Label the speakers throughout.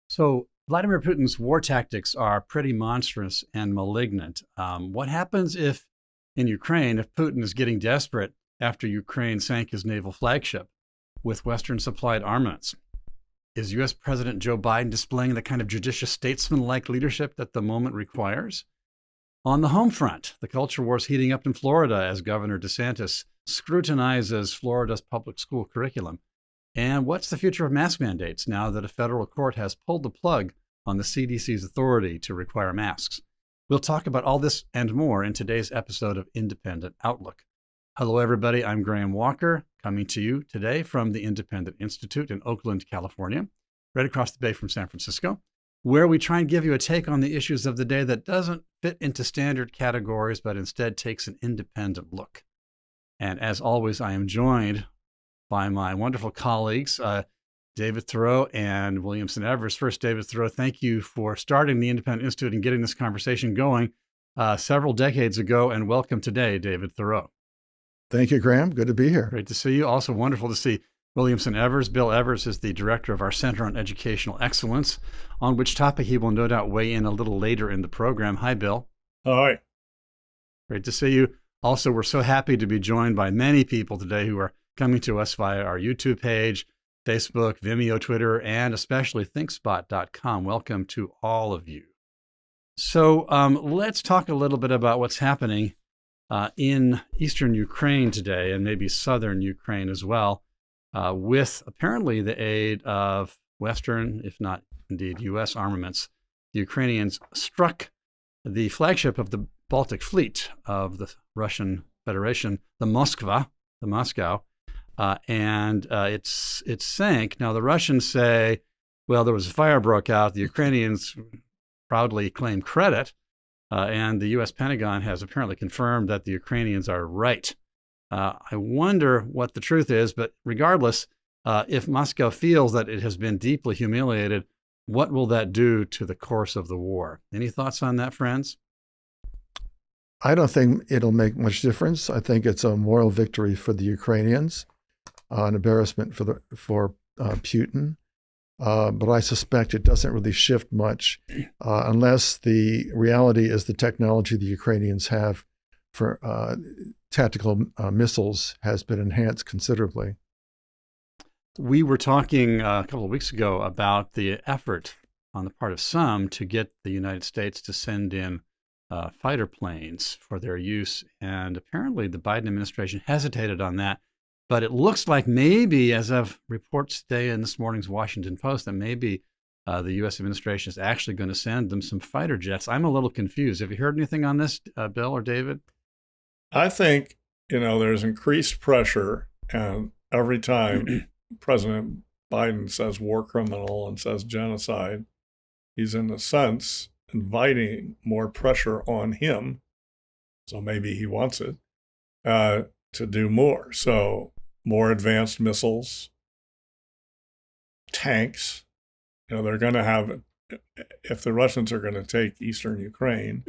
Speaker 1: So Vladimir Putin's war tactics are pretty monstrous and malignant. What happens in Ukraine, if Putin is getting desperate after Ukraine sank his naval flagship with Western supplied armaments? Is US President Joe Biden displaying the kind of judicious statesmanlike leadership that the moment requires? On the home front, the culture war is heating up in Florida as Governor DeSantis scrutinizes Florida's public school curriculum. And what's the future of mask mandates now that a federal court has pulled the plug on the CDC's authority to require masks? We'll talk about all this and more in today's episode of Independent Outlook. Hello, everybody. I'm Graham Walker, coming to you today from the Independent Institute in Oakland, California, right across the bay from San Francisco, where we try and give you a take on the issues of the day that doesn't fit into standard categories, but instead takes an independent look. And as always, I am joined by my wonderful colleagues, David Theroux and Williamson Evers. First, David Theroux, thank you for starting the Independent Institute and getting this conversation going several decades ago, and welcome today, David Theroux.
Speaker 2: Thank you, Graham. Good to be here.
Speaker 1: Great to see you. Also wonderful to see Williamson Evers. Bill Evers is the director of our Center on Educational Excellence, on which topic he will no doubt weigh in a little later in the program. Hi, Bill.
Speaker 3: Hi.
Speaker 1: Great to see you. Also, we're so happy to be joined by many people today who are coming to us via our YouTube page, Facebook, Vimeo, Twitter, and especially thinkspot.com. Welcome to all of you. So let's talk a little bit about what's happening in eastern Ukraine today, and maybe southern Ukraine as well, with apparently the aid of Western, if not indeed U.S. armaments. The Ukrainians struck the flagship of the Baltic Fleet of the Russian Federation, the Moscow, and it sank. Now, the Russians say, well, there was a fire broke out. The Ukrainians proudly claim credit, and the U.S. Pentagon has apparently confirmed that the Ukrainians are right. I wonder what the truth is, but regardless, if Moscow feels that it has been deeply humiliated, what will that do to the course of the war? Any thoughts on that, friends?
Speaker 2: I don't think it'll make much difference. I think it's a moral victory for the Ukrainians, an embarrassment for Putin. But I suspect it doesn't really shift much unless the reality is the technology the Ukrainians have for tactical missiles has been enhanced considerably.
Speaker 1: We were talking a couple of weeks ago about the effort on the part of some to get the United States to send in fighter planes for their use. And apparently the Biden administration hesitated on that. But it looks like maybe, as of reports today in this morning's Washington Post, that maybe the U.S. administration is actually going to send them some fighter jets. I'm a little confused. Have you heard anything on this, Bill or David?
Speaker 3: I think, there's increased pressure, and every time President Biden says war criminal and says genocide, he's in a sense inviting more pressure on him. So maybe he wants it to do more. So more advanced missiles, tanks. They're going to have, if the Russians are going to take eastern Ukraine,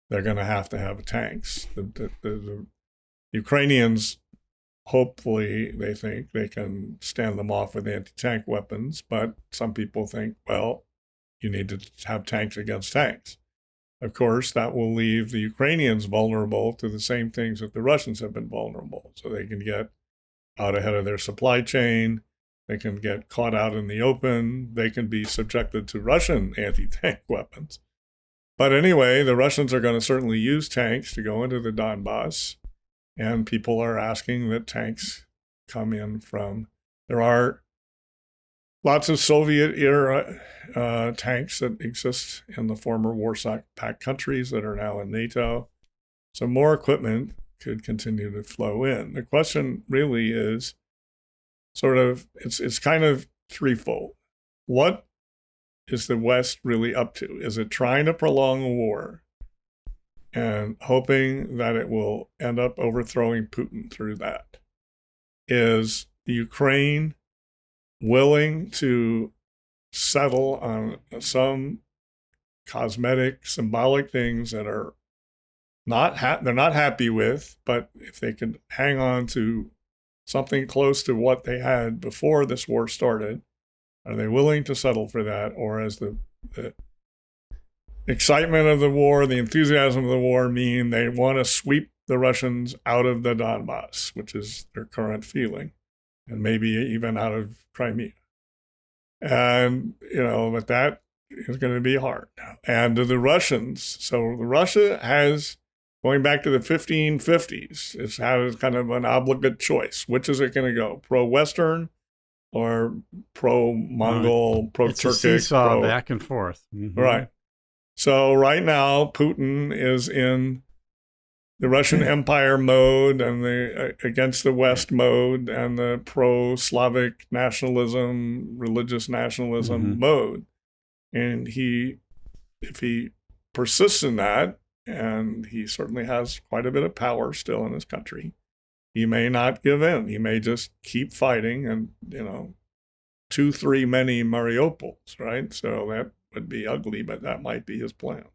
Speaker 3: they're going to have tanks. The Ukrainians, hopefully, they think they can stand them off with anti-tank weapons, but some people think, well, you need to have tanks against tanks. Of course, that will leave the Ukrainians vulnerable to the same things that the Russians have been vulnerable. So they can get out ahead of their supply chain. They can get caught out in the open. They can be subjected to Russian anti-tank weapons. But anyway, the Russians are going to certainly use tanks to go into the Donbass. And people are asking that tanks come in from, there are lots of Soviet-era tanks that exist in the former Warsaw Pact countries that are now in NATO. So more equipment could continue to flow in. The question really is it's kind of threefold. What is the West really up to? Is it trying to prolong a war and hoping that it will end up overthrowing Putin through that? Is the Ukraine willing to settle on some cosmetic, symbolic things that are they're not happy with, but if they can hang on to something close to what they had before this war started, Are they willing to settle for that? Or as the excitement of the war, the enthusiasm of the war mean they want to sweep the Russians out of the Donbass, which is their current feeling, and maybe even out of Crimea. And, but that is going to be hard. And to the Russians, so Russia has, going back to the 1550s, it's had kind of an obligate choice. Which is it going to go? Pro-Western or pro-Mongol, pro-Turkic?
Speaker 1: It's a seesaw back and forth. Mm-hmm.
Speaker 3: Right. So right now, Putin is in the Russian Empire mode and the against the West mode and the pro-Slavic nationalism, religious nationalism mode. And if he persists in that, and he certainly has quite a bit of power still in his country, he may not give in. He may just keep fighting and, 2-3 many Mariupols, right? So that would be ugly, but that might be his plan.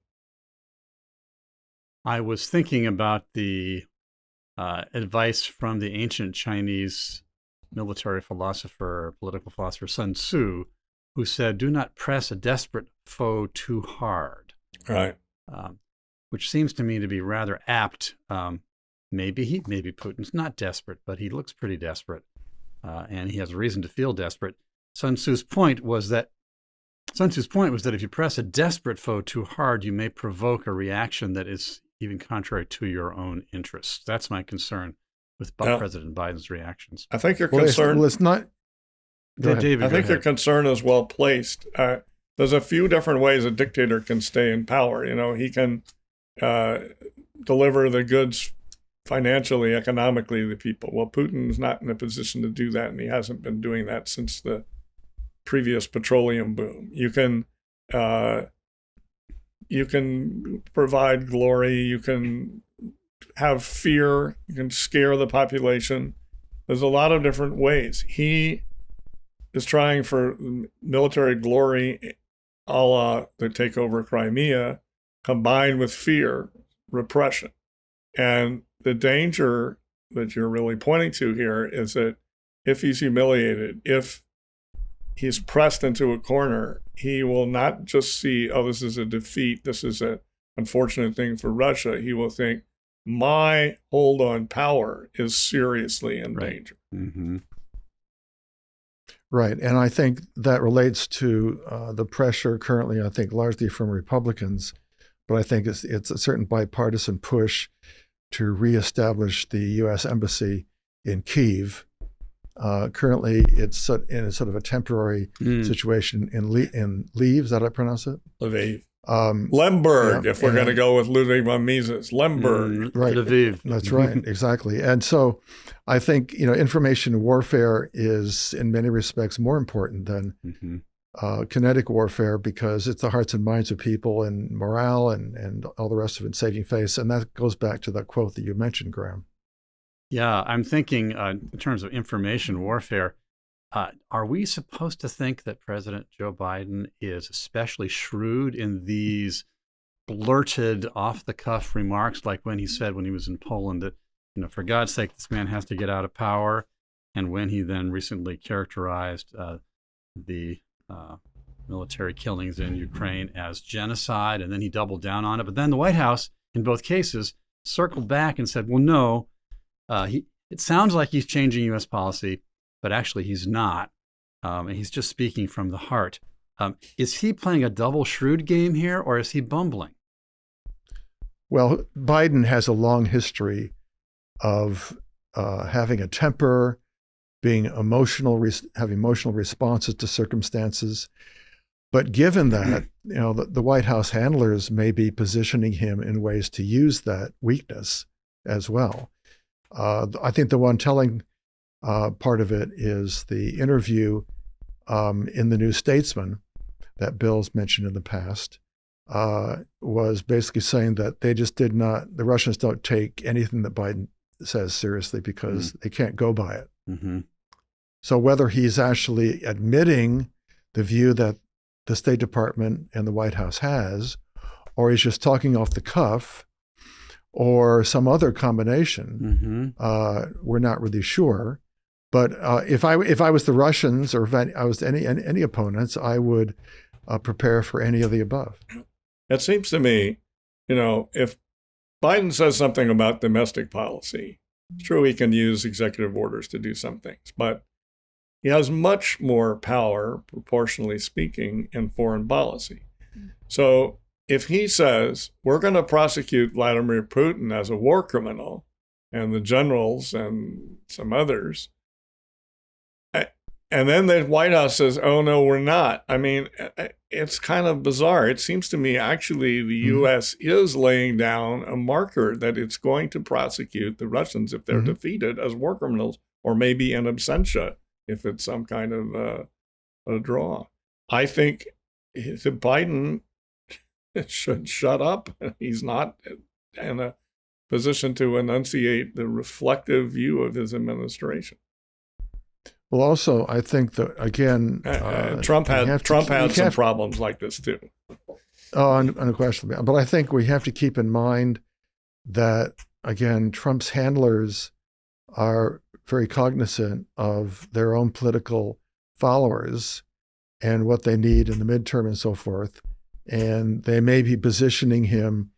Speaker 1: I was thinking about the advice from the ancient Chinese military philosopher, political philosopher Sun Tzu, who said, "Do not press a desperate foe too hard."
Speaker 3: Right.
Speaker 1: Which seems to me to be rather apt. Maybe Putin's not desperate, but he looks pretty desperate, and he has a reason to feel desperate. Sun Tzu's point was that if you press a desperate foe too hard, you may provoke a reaction that is even contrary to your own interests. That's my concern with President Biden's reactions.
Speaker 3: I think your concern.
Speaker 2: It's not.
Speaker 1: David,
Speaker 3: I think your concern is well placed. There's a few different ways a dictator can stay in power. He can deliver the goods financially, economically to the people. Well, Putin's not in a position to do that, and he hasn't been doing that since the previous petroleum boom. You can provide glory. You can have fear. You can scare the population. There's a lot of different ways. He is trying for military glory, a la the takeover of Crimea, combined with fear, repression. And the danger that you're really pointing to here is that if he's humiliated, if he's pressed into a corner, he will not just see, oh, this is a defeat, this is an unfortunate thing for Russia. He will think, my hold on power is seriously in danger.
Speaker 1: Mm-hmm.
Speaker 2: Right. And I think that relates to the pressure currently, I think, largely from Republicans, but I think it's a certain bipartisan push to reestablish the U.S. Embassy in Kyiv. Currently, it's in a sort of a temporary situation in Lviv. Is that how I pronounce it?
Speaker 3: Lviv. Lemberg, if we're going to go with Ludwig von Mises. Lemberg.
Speaker 2: Right.
Speaker 1: Lviv.
Speaker 2: That's right. Exactly. And so I think, information warfare is in many respects more important than kinetic warfare, because it's the hearts and minds of people and morale and all the rest of it, saving face. And that goes back to that quote that you mentioned, Graham.
Speaker 1: Yeah, I'm thinking in terms of information warfare, are we supposed to think that President Joe Biden is especially shrewd in these blurted, off-the-cuff remarks, like when he said when he was in Poland that, for God's sake, this man has to get out of power, and when he then recently characterized the military killings in Ukraine as genocide, and then he doubled down on it. But then the White House, in both cases, circled back and said, well, no, it sounds like he's changing U.S. policy, but actually he's not. And he's just speaking from the heart. Is he playing a double shrewd game here, or is he bumbling?
Speaker 2: Well, Biden has a long history of having a temper, being emotional, having emotional responses to circumstances. But given that, the White House handlers may be positioning him in ways to use that weakness as well. I think the one telling part of it is the interview in the New Statesman that Bill's mentioned in the past, was basically saying that the Russians don't take anything that Biden says seriously because they can't go by it.
Speaker 1: Mm-hmm.
Speaker 2: So whether he's actually admitting the view that the State Department and the White House has, or he's just talking off the cuff, or some other combination, we're not really sure. But if I was the Russians, or if I was any opponents, I would prepare for any of the above.
Speaker 3: It seems to me, if Biden says something about domestic policy, it's true he can use executive orders to do some things, but he has much more power, proportionally speaking, in foreign policy. So if he says, we're going to prosecute Vladimir Putin as a war criminal, and the generals and some others, and then the White House says, oh, no, we're not. I mean, it's kind of bizarre. It seems to me, actually, the U.S. is laying down a marker that it's going to prosecute the Russians if they're defeated as war criminals, or maybe in absentia if it's some kind of a draw. I think Biden should shut up. He's not in a position to enunciate the reflective view of his administration.
Speaker 2: Well, also, I think that, again,
Speaker 3: Trump had some problems like this too.
Speaker 2: Oh, unquestionably. But I think we have to keep in mind that, again, Trump's handlers are very cognizant of their own political followers and what they need in the midterm and so forth. And they may be positioning him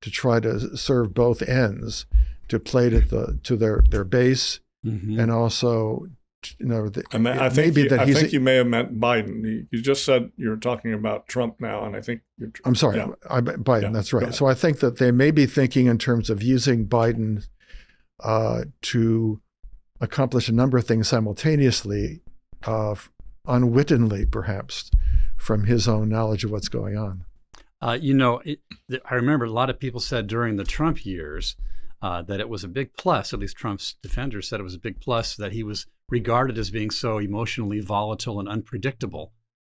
Speaker 2: to try to serve both ends, to play to their base, and also,
Speaker 3: I think you may have meant Biden. You just said you're talking about Trump now, and I think
Speaker 2: I'm sorry, Biden. That's right. So I think that they may be thinking in terms of using Biden to accomplish a number of things simultaneously, unwittingly perhaps, from his own knowledge of what's going on.
Speaker 1: I remember a lot of people said during the Trump years that it was a big plus, at least Trump's defenders said it was a big plus, that he was regarded as being so emotionally volatile and unpredictable,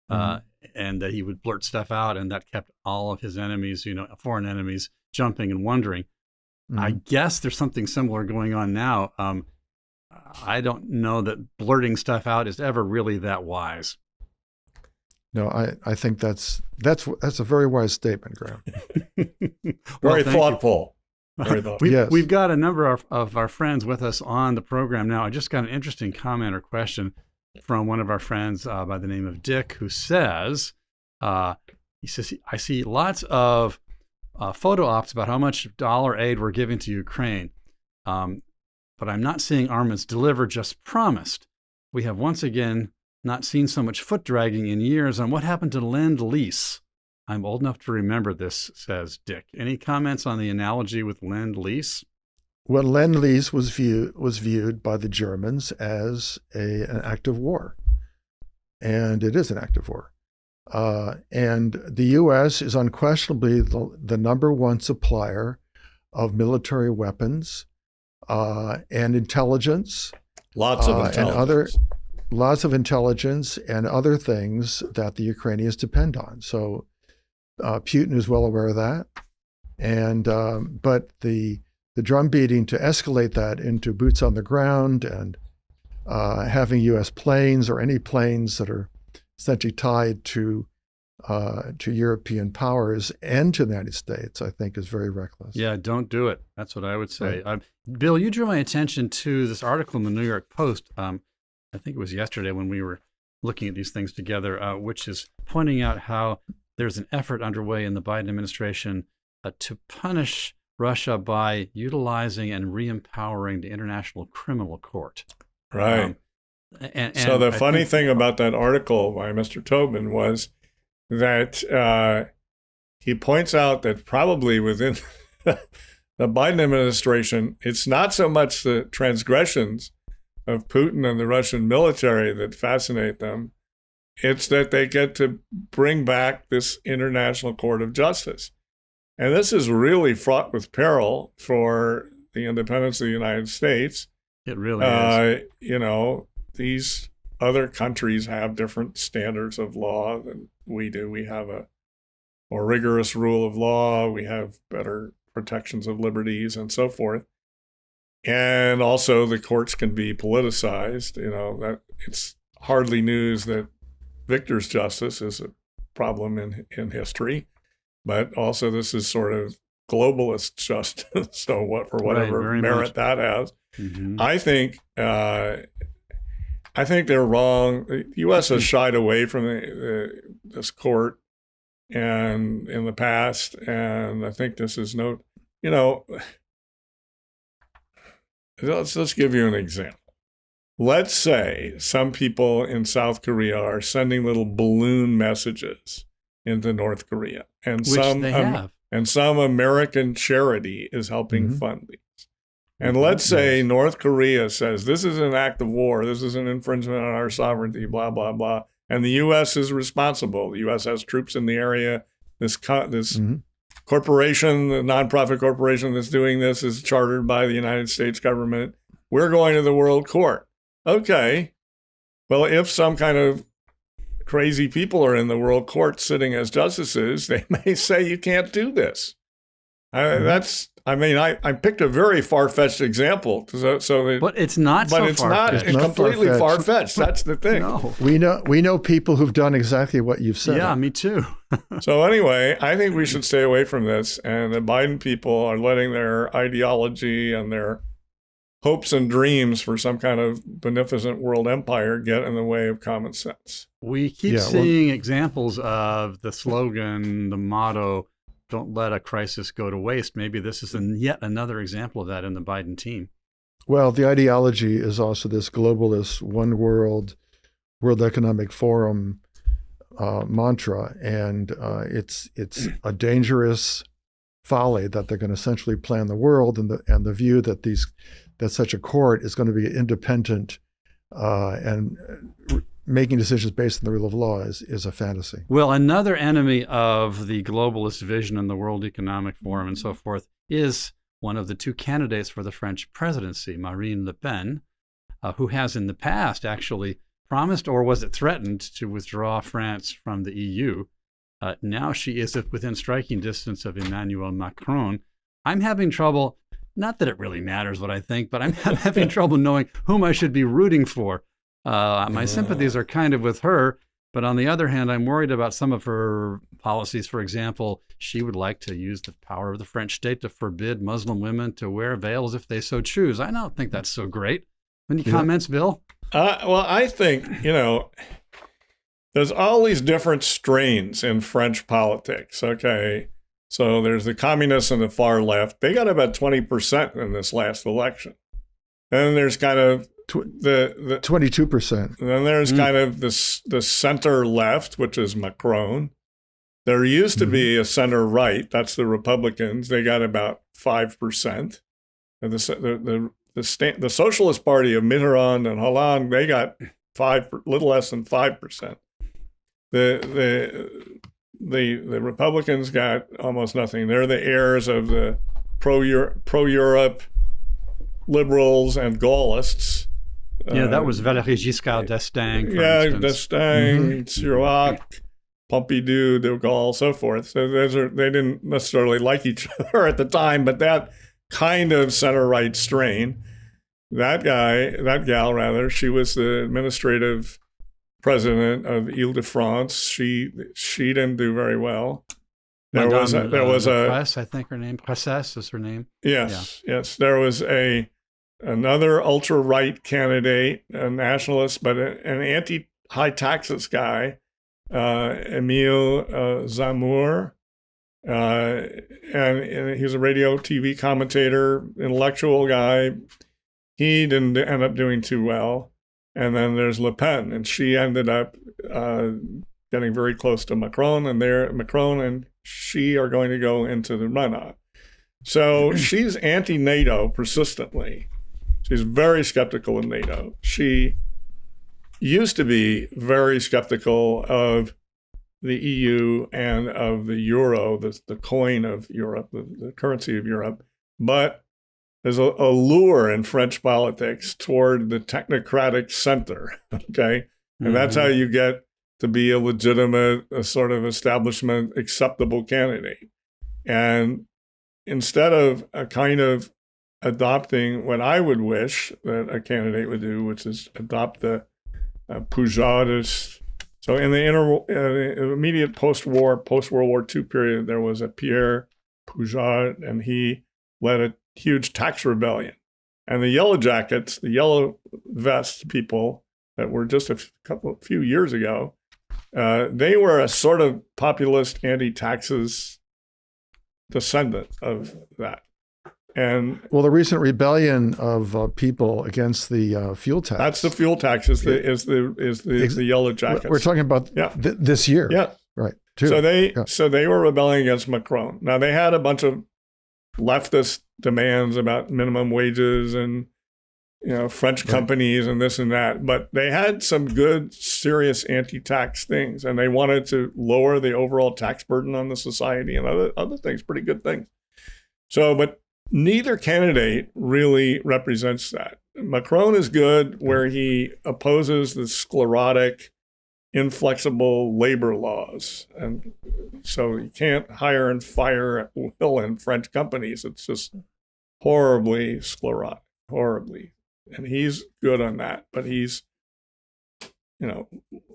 Speaker 1: and that he would blurt stuff out, and that kept all of his enemies, foreign enemies, jumping and wondering. I guess there's something similar going on now. I don't know that blurting stuff out is ever really that wise.
Speaker 2: No, I think that's a very wise statement, Graham.
Speaker 3: Very thoughtful.
Speaker 1: We've got a number of our friends with us on the program now. I just got an interesting comment or question from one of our friends by the name of Dick, who says, he says, I see lots of photo ops about how much dollar aid we're giving to Ukraine, but I'm not seeing armaments delivered, just promised. We have once again not seen so much foot dragging in years on what happened to Lend-Lease. I'm old enough to remember this, says Dick. Any comments on the analogy with Lend-Lease?
Speaker 2: Well, Lend-Lease was viewed by the Germans as an act of war, and it is an act of war. And the U.S. is unquestionably the number one supplier of military weapons and intelligence.
Speaker 3: Lots of intelligence.
Speaker 2: Lots of intelligence and other things that the Ukrainians depend on. So Putin is well aware of that. And but the drum beating to escalate that into boots on the ground and having U.S. planes or any planes that are essentially tied to European powers and to the United States, I think, is very reckless.
Speaker 1: Yeah, don't do it. That's what I would say. Right. Bill, you drew my attention to this article in the New York Post. I think it was yesterday when we were looking at these things together, which is pointing out how there's an effort underway in the Biden administration to punish Russia by utilizing and re-empowering the International Criminal Court.
Speaker 3: Right. And so the funny thing about that article by Mr. Tobin was that he points out that probably within the Biden administration, it's not so much the transgressions of Putin and the Russian military that fascinate them. It's that they get to bring back this International Court of Justice. And this is really fraught with peril for the independence of the United States.
Speaker 1: It really is.
Speaker 3: These other countries have different standards of law than we do. We have a more rigorous rule of law. We have better protections of liberties and so forth. And also the courts can be politicized. That it's hardly news that victor's justice is a problem in history, but also this is sort of globalist justice. So for whatever merit that has, I think I think they're wrong. The U.S. has shied away from this court and in the past, and I think this is let's give you an example. Let's say some people in South Korea are sending little balloon messages into North Korea, and some American charity is helping fund these. And let's say North Korea says, this is an act of war, this is an infringement on our sovereignty, blah, blah, blah. And the U.S. is responsible. The U.S. has troops in the area. This corporation, the nonprofit corporation that's doing this is chartered by the United States government. We're going to the World Court. Okay. Well, if some kind of crazy people are in the World Court sitting as justices, they may say you can't do this. I picked a very far-fetched example,
Speaker 1: but it's not.
Speaker 3: But it's not completely far-fetched. That's the thing.
Speaker 1: No.
Speaker 2: We know people who've done exactly what you've said.
Speaker 1: Yeah, me too.
Speaker 3: So anyway, I think we should stay away from this. And the Biden people are letting their ideology and their hopes and dreams for some kind of beneficent world empire get in the way of common sense.
Speaker 1: We keep seeing examples of the slogan, the motto, "Don't let a crisis go to waste." Maybe this is yet another example of that in the Biden team.
Speaker 2: Well, the ideology is also this globalist, one world, World Economic Forum mantra, and it's a dangerous folly that they're going to essentially plan the world, and the view that such a court is going to be independent and making decisions based on the rule of law is a fantasy.
Speaker 1: Well, another enemy of the globalist vision and the World Economic Forum and so forth is one of the two candidates for the French presidency, Marine Le Pen, who has in the past actually promised, or was it threatened, to withdraw France from the EU. Now she is within striking distance of Emmanuel Macron. I'm having trouble, not that it really matters what I think, but I'm having trouble knowing whom I should be rooting for. My sympathies are kind of with her, but on the other hand, I'm worried about some of her policies. For example, she would like to use the power of the French state to forbid Muslim women to wear veils if they so choose. I don't think that's so great. Any comments, Bill?
Speaker 3: Well, I think, there's all these different strains in French politics, okay? So there's the communists on the far left. They got about 20% in this last election. And there's kind of the
Speaker 2: 22%.
Speaker 3: And then there's kind of the center left, which is Macron. There used to be a center right. That's the Republicans. They got about 5%. And the Socialist Party of Mitterrand and Hollande, they got little less than 5%. The Republicans got almost nothing. They're the heirs of the pro-Europe liberals and Gaullists.
Speaker 1: That was Valéry Giscard d'Estaing, for instance.
Speaker 3: d'Estaing, Chirac, Pompidou, de Gaulle, so forth. So they didn't necessarily like each other at the time, but that kind of center-right strain. That gal, she was the administrative president of Ile-de-France. She didn't do very well. There was
Speaker 1: Press, I think her name. Presses is her name.
Speaker 3: Yes. There was another ultra-right candidate, a nationalist, but an anti-high taxes guy, Emile Zemmour. And he's a radio TV commentator, intellectual guy. He didn't end up doing too well. And then there's Le Pen, and she ended up getting very close to Macron, and Macron and she are going to go into the runoff. So she's anti-NATO persistently. She's very skeptical of NATO. She used to be very skeptical of the EU and of the euro, the coin of Europe, the currency of Europe. But there's a lure in French politics toward the technocratic center, okay? And that's how you get to be a legitimate, a sort of establishment acceptable candidate. And instead of a kind of adopting what I would wish that a candidate would do, which is adopt the Pujadist. So in the immediate post-World War II period, there was a Pierre Pujade, and he led a huge tax rebellion. And the Yellow Jackets, the Yellow Vest people, that were just a few years ago, they were a sort of populist, anti-taxes descendant of that. And
Speaker 2: well, the recent rebellion of people against the fuel tax.
Speaker 3: That's the fuel tax is the yellow jackets.
Speaker 2: We're talking about this year.
Speaker 3: Yeah.
Speaker 2: Right. Too.
Speaker 3: So they were rebelling against Macron. Now they had a bunch of leftist demands about minimum wages and French companies and this and that, but they had some good, serious anti-tax things, and they wanted to lower the overall tax burden on the society and other things, pretty good things. So, but neither candidate really represents that. Macron is good where he opposes the sclerotic, inflexible labor laws. And so you can't hire and fire at will in French companies. It's just horribly sclerotic, horribly. And he's good on that. But he's,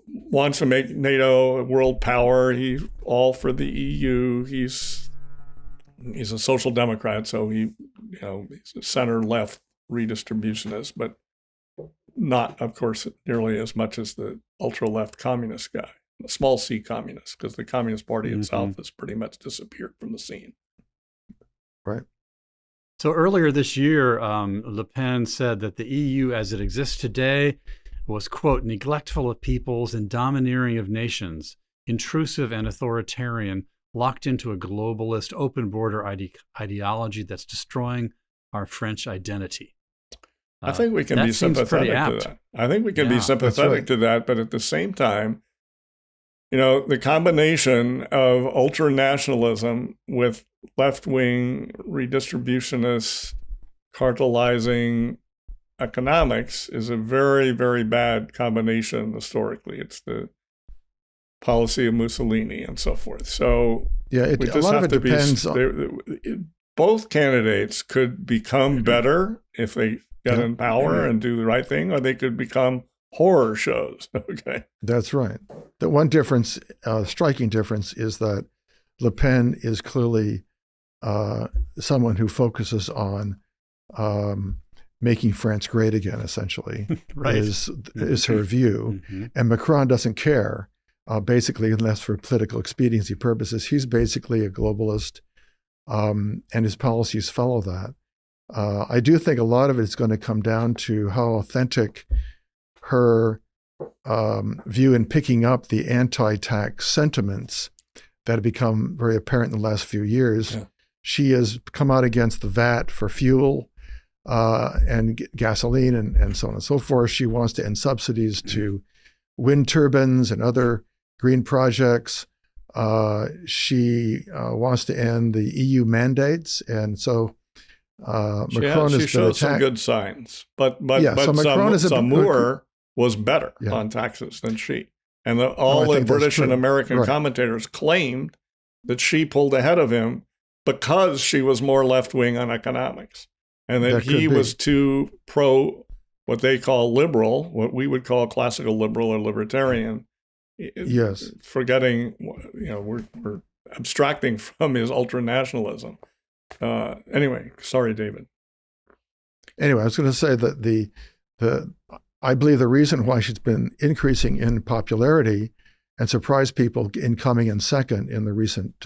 Speaker 3: wants to make NATO a world power. He's all for the EU. He's a social democrat, so he's a center-left redistributionist, but not, of course, nearly as much as the ultra-left communist guy, the small c communist, because the Communist Party itself has pretty much disappeared from the scene.
Speaker 2: Right.
Speaker 1: So earlier this year, Le Pen said that the EU as it exists today was, quote, neglectful of peoples and domineering of nations, intrusive and authoritarian, locked into a globalist open border ideology that's destroying our French identity.
Speaker 3: I think we can be sympathetic to that. I think we can be sympathetic to that, but at the same time, the combination of ultranationalism with left-wing redistributionist cartelizing economics is a very, very bad combination historically. It's the policy of Mussolini and so forth. So
Speaker 2: a lot of it depends
Speaker 3: both candidates could become better if they get in power and do the right thing, or they could become horror shows. Okay.
Speaker 2: That's right. The one difference, striking difference, is that Le Pen is clearly someone who focuses on making France great again, essentially,
Speaker 1: right.
Speaker 2: is her view. And Macron doesn't care, basically, unless for political expediency purposes. He's basically a globalist, and his policies follow that. I do think a lot of it is going to come down to how authentic her view in picking up the anti-tax sentiments that have become very apparent in the last few years. Yeah. She has come out against the VAT for fuel and gasoline and so on and so forth. She wants to end subsidies to wind turbines and other green projects. She wants to end the EU mandates. And so Macron
Speaker 3: she showed some good signs, but Zemmour was better on taxes than she. And all the British and American commentators claimed that she pulled ahead of him because she was more left-wing on economics, and that he was too pro what they call liberal, what we would call classical liberal or libertarian.
Speaker 2: Yes.
Speaker 3: Forgetting, we're abstracting from his ultranationalism. Anyway, sorry, David.
Speaker 2: Anyway, I was going to say that I believe the reason why she's been increasing in popularity and surprised people in coming in second in the recent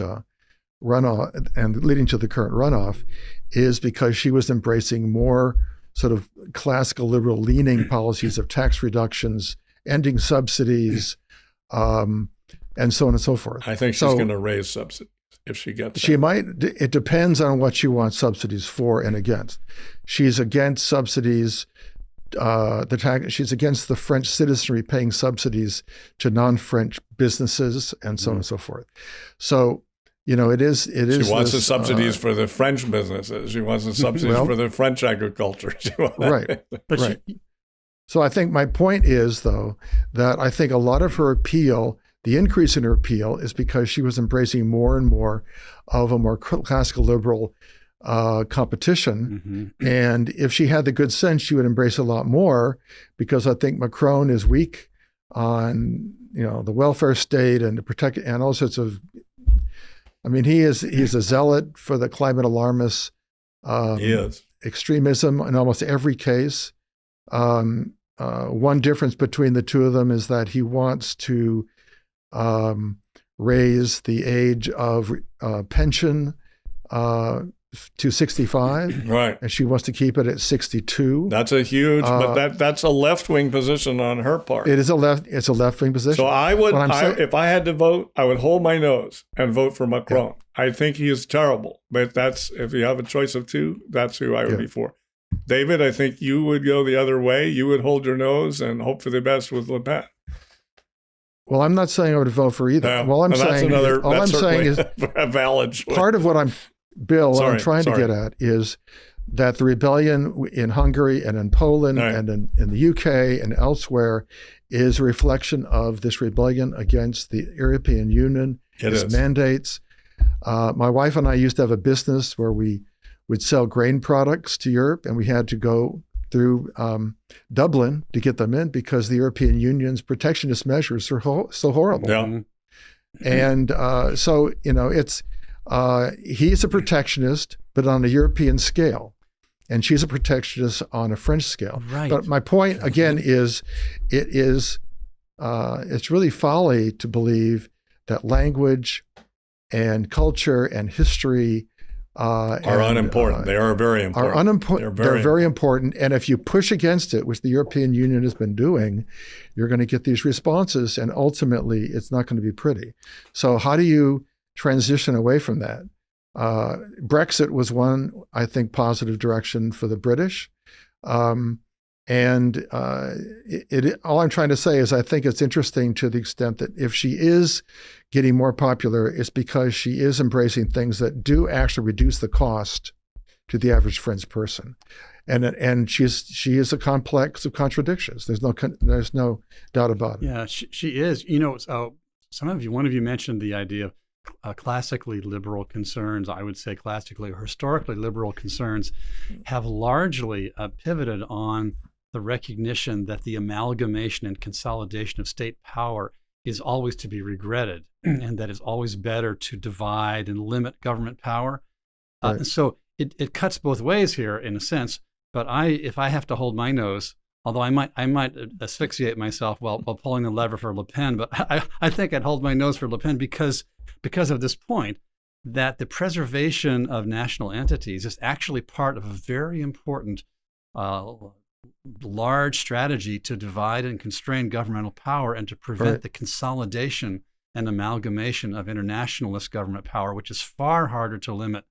Speaker 2: runoff and leading to the current runoff is because she was embracing more sort of classical liberal leaning policies of tax reductions, ending subsidies, and so on and so forth.
Speaker 3: I think she's going to raise subsidies. If she gets
Speaker 2: she might. It depends on what she wants subsidies for and against. She's against subsidies. She's against the French citizenry paying subsidies to non-French businesses and so on and so forth. So, it is. She
Speaker 3: wants the subsidies for the French businesses. She wants the subsidies for the French agriculture.
Speaker 2: Right. But so I think my point is, though, that I think a lot of her appeal, the increase in her appeal, is because she was embracing more and more of a more classical liberal competition. And if she had the good sense, she would embrace a lot more, because I think Macron is weak on, the welfare state and to protect and all sorts of. I mean, he's a zealot for the climate alarmists.
Speaker 3: He is.
Speaker 2: Extremism in almost every case. one difference between the two of them is that he wants to raise the age of pension to 65,
Speaker 3: Right.
Speaker 2: and she wants to keep it at 62.
Speaker 3: That's a huge, but that's a left-wing position on her part.
Speaker 2: It's a left-wing position.
Speaker 3: So if I had to vote, I would hold my nose and vote for Macron. Yeah. I think he is terrible, but if you have a choice of two, that's who I would be for. David, I think you would go the other way. You would hold your nose and hope for the best with Le Pen.
Speaker 2: Well, I'm not saying I would vote for either. All I'm saying is
Speaker 3: a valid choice.
Speaker 2: Part of what I'm trying to get at is that the rebellion in Hungary and in Poland and in the UK and elsewhere is a reflection of this rebellion against the European Union, its mandates. My wife and I used to have a business where we would sell grain products to Europe, and we had to go through Dublin to get them in because the European Union's protectionist measures are so horrible.
Speaker 3: Yeah.
Speaker 2: And so, it's he's a protectionist, but on a European scale, and she's a protectionist on a French scale.
Speaker 1: Right.
Speaker 2: But my point again is, it's really folly to believe that language and culture and history
Speaker 3: are unimportant. They are very important.
Speaker 2: They're very important. And if you push against it, which the European Union has been doing, you're going to get these responses, and ultimately, it's not going to be pretty. So how do you transition away from that? Brexit was one, I think, positive direction for the British. All I'm trying to say is I think it's interesting to the extent that if she is getting more popular, it's because she is embracing things that do actually reduce the cost to the average French person. And she is a complex of contradictions. There's no doubt about it.
Speaker 1: Yeah, she is. One of you mentioned the idea of classically liberal concerns. I would say classically or historically liberal concerns have largely pivoted on the recognition that the amalgamation and consolidation of state power is always to be regretted, and that it's always better to divide and limit government power.
Speaker 2: Right.
Speaker 1: So it cuts both ways here in a sense. But if I have to hold my nose, although I might asphyxiate myself while pulling the lever for Le Pen, but I think I'd hold my nose for Le Pen because of this point that the preservation of national entities is actually part of a very important large strategy to divide and constrain governmental power and to prevent the consolidation and amalgamation of internationalist government power, which is far harder to limit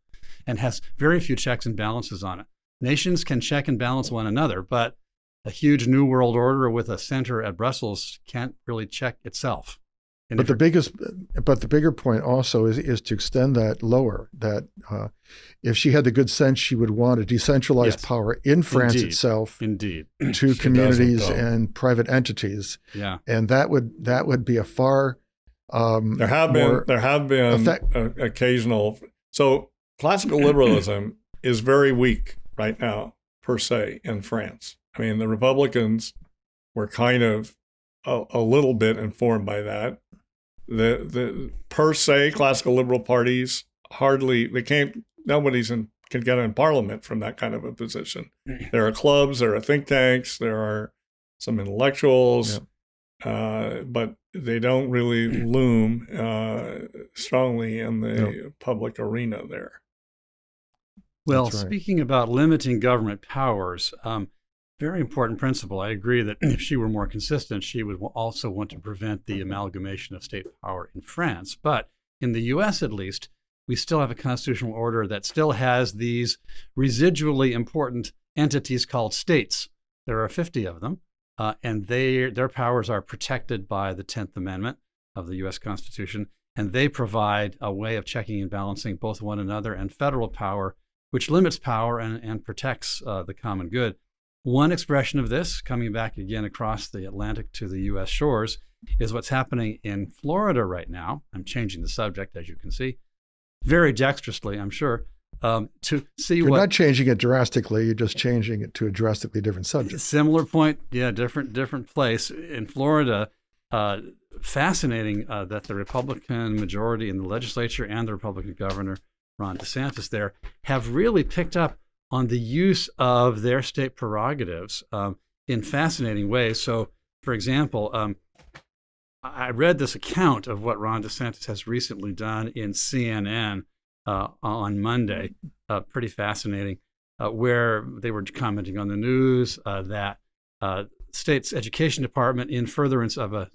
Speaker 1: and has very few checks and balances on it. Nations can check and balance one another, but a huge new world order with a center at Brussels can't really check itself.
Speaker 2: But the bigger point also is to extend that lower. That if she had the good sense, she would want to decentralize power in France itself, to communities and private entities.
Speaker 1: Yeah,
Speaker 2: and that would be a far
Speaker 3: there have been occasional. So classical liberalism is very weak right now, per se, in France. I mean, the Republicans were kind of a little bit informed by that. The per se classical liberal parties can get in parliament from that kind of a position. There are clubs, there are think tanks, there are some intellectuals, but they don't really loom strongly in the public arena there.
Speaker 1: Well, speaking about limiting government powers, very important principle. I agree that if she were more consistent, she would also want to prevent the amalgamation of state power in France. But in the U.S., at least, we still have a constitutional order that still has these residually important entities called states. There are 50 of them, and their powers are protected by the 10th Amendment of the U.S. Constitution, and they provide a way of checking and balancing both one another and federal power, which limits power and protects the common good. One expression of this, coming back again across the Atlantic to the U.S. shores, is what's happening in Florida right now. I'm changing the subject, as you can see, very dexterously, I'm sure, to see
Speaker 2: You're not changing it drastically. You're just changing it to a drastically different subject.
Speaker 1: Similar point, different place. In Florida, fascinating that the Republican majority in the legislature and the Republican governor, Ron DeSantis have really picked up on the use of their state prerogatives in fascinating ways. So, for example, I read this account of what Ron DeSantis has recently done in CNN on Monday, pretty fascinating, where they were commenting on the news that state's education department, in furtherance of a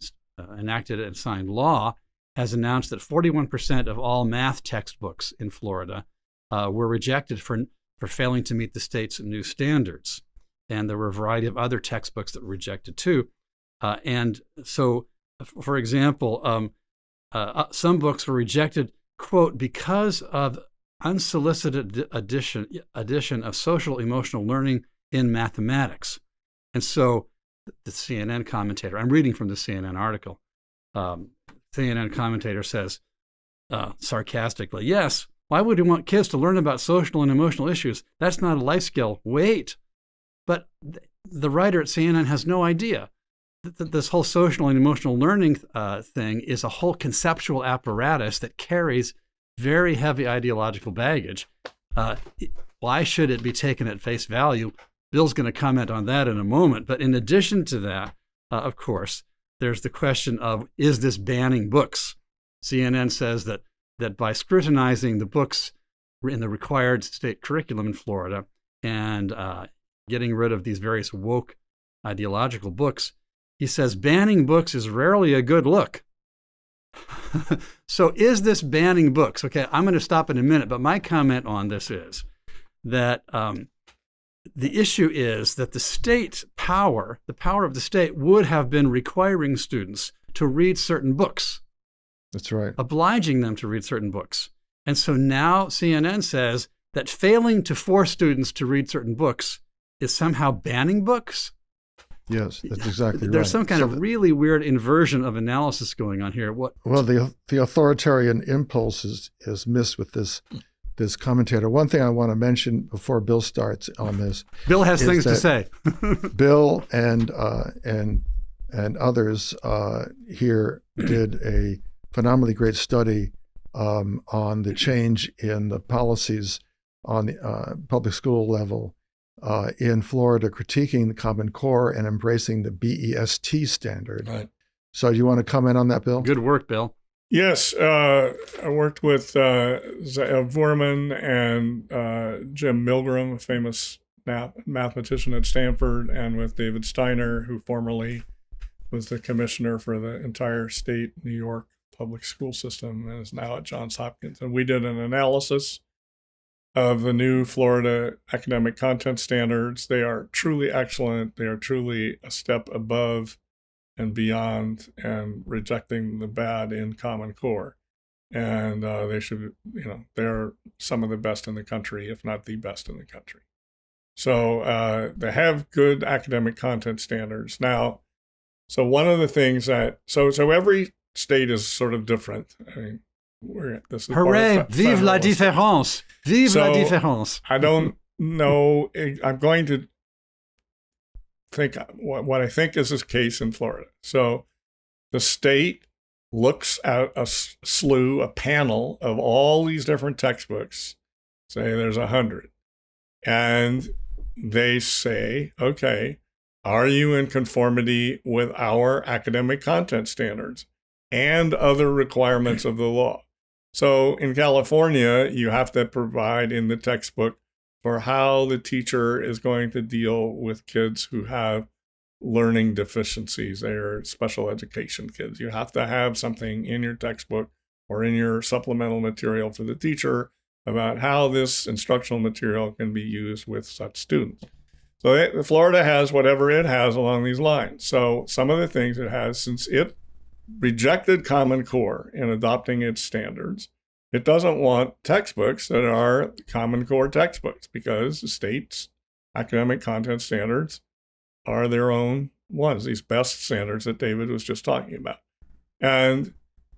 Speaker 1: enacted and signed law, has announced that 41% of all math textbooks in Florida were rejected for failing to meet the state's new standards. And there were a variety of other textbooks that were rejected too. And so, for example, some books were rejected, quote, because of unsolicited addition of social emotional learning in mathematics. And so the CNN commentator, I'm reading from the CNN article, CNN commentator says sarcastically, yes, why would we want kids to learn about social and emotional issues? That's not a life skill. Wait. But the writer at CNN has no idea that this whole social and emotional learning thing is a whole conceptual apparatus that carries very heavy ideological baggage. Why should it be taken at face value? Bill's going to comment on that in a moment. But in addition to that, of course, there's the question of, is this banning books? CNN says that by scrutinizing the books in the required state curriculum in Florida and getting rid of these various woke ideological books, he says banning books is rarely a good look. So is this banning books? Okay, I'm going to stop in a minute, but my comment on this is that the issue is that the state power, the power of the state, would have been requiring students to read certain books.
Speaker 2: That's right.
Speaker 1: Obliging them to read certain books. And so now CNN says that failing to force students to read certain books is somehow banning books.
Speaker 2: Yes, that's exactly right.
Speaker 1: There's some kind of really weird inversion of analysis going on here. Well,
Speaker 2: the authoritarian impulse is missed with this commentator. One thing I want to mention before Bill starts on this.
Speaker 1: Bill has things to say.
Speaker 2: Bill and others here did a phenomenally great study on the change in the policies on the public school level in Florida, critiquing the Common Core and embracing the BEST standard.
Speaker 3: Right.
Speaker 2: So do you want to comment on that, Bill?
Speaker 1: Good work, Bill.
Speaker 3: Yes, I worked with Vorman and Jim Milgram, a famous mathematician at Stanford, and with David Steiner, who formerly was the commissioner for the entire state New York public school system and is now at Johns Hopkins. And we did an analysis of the new Florida academic content standards. They are truly excellent. They are truly a step above and beyond and rejecting the bad in Common Core. And they should, they're some of the best in the country, if not the best in the country. So they have good academic content standards. Now, so one of the things that, so every state is sort of different. I mean, this is
Speaker 1: hooray! Vive la différence! Vive la différence!
Speaker 3: I don't know. I'm going to think what I think is this case in Florida. So the state looks at a panel of all these different textbooks, say there's 100, and they say, okay, are you in conformity with our academic content standards and other requirements of the law? So in California, you have to provide in the textbook for how the teacher is going to deal with kids who have learning deficiencies. They are special education kids. You have to have something in your textbook or in your supplemental material for the teacher about how this instructional material can be used with such students. So Florida has whatever it has along these lines. So some of the things it has, since it rejected Common Core in adopting its standards, it doesn't want textbooks that are Common Core textbooks because the state's academic content standards are their own ones, these best standards that David was just talking about. And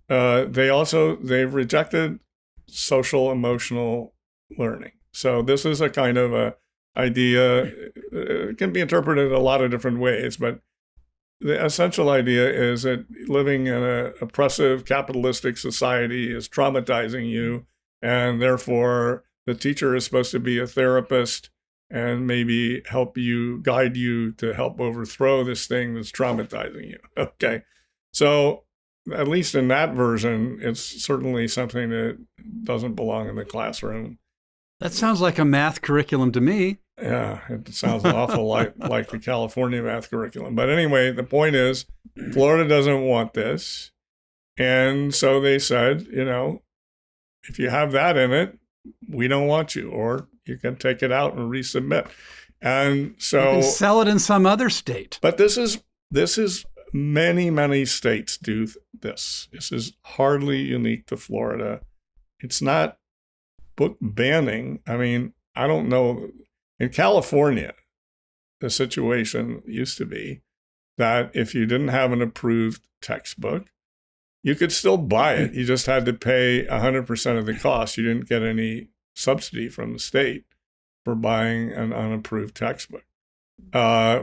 Speaker 3: they've rejected social emotional learning. So this is a kind of a idea, it can be interpreted a lot of different ways, but the essential idea is that living in an oppressive capitalistic society is traumatizing you, and therefore the teacher is supposed to be a therapist and maybe guide you to help overthrow this thing that's traumatizing you. Okay. So at least in that version, it's certainly something that doesn't belong in the classroom.
Speaker 1: That sounds like a math curriculum to me.
Speaker 3: Yeah, it sounds an awful like the California math curriculum. But anyway, the point is, Florida doesn't want this. And so they said, if you have that in it, we don't want you, or you can take it out and resubmit. And so
Speaker 1: you can sell it in some other state.
Speaker 3: But this is many states do this. This is hardly unique to Florida. It's not book banning. I mean, I don't know. In California, the situation used to be that if you didn't have an approved textbook, you could still buy it. You just had to pay 100% of the cost. You didn't get any subsidy from the state for buying an unapproved textbook,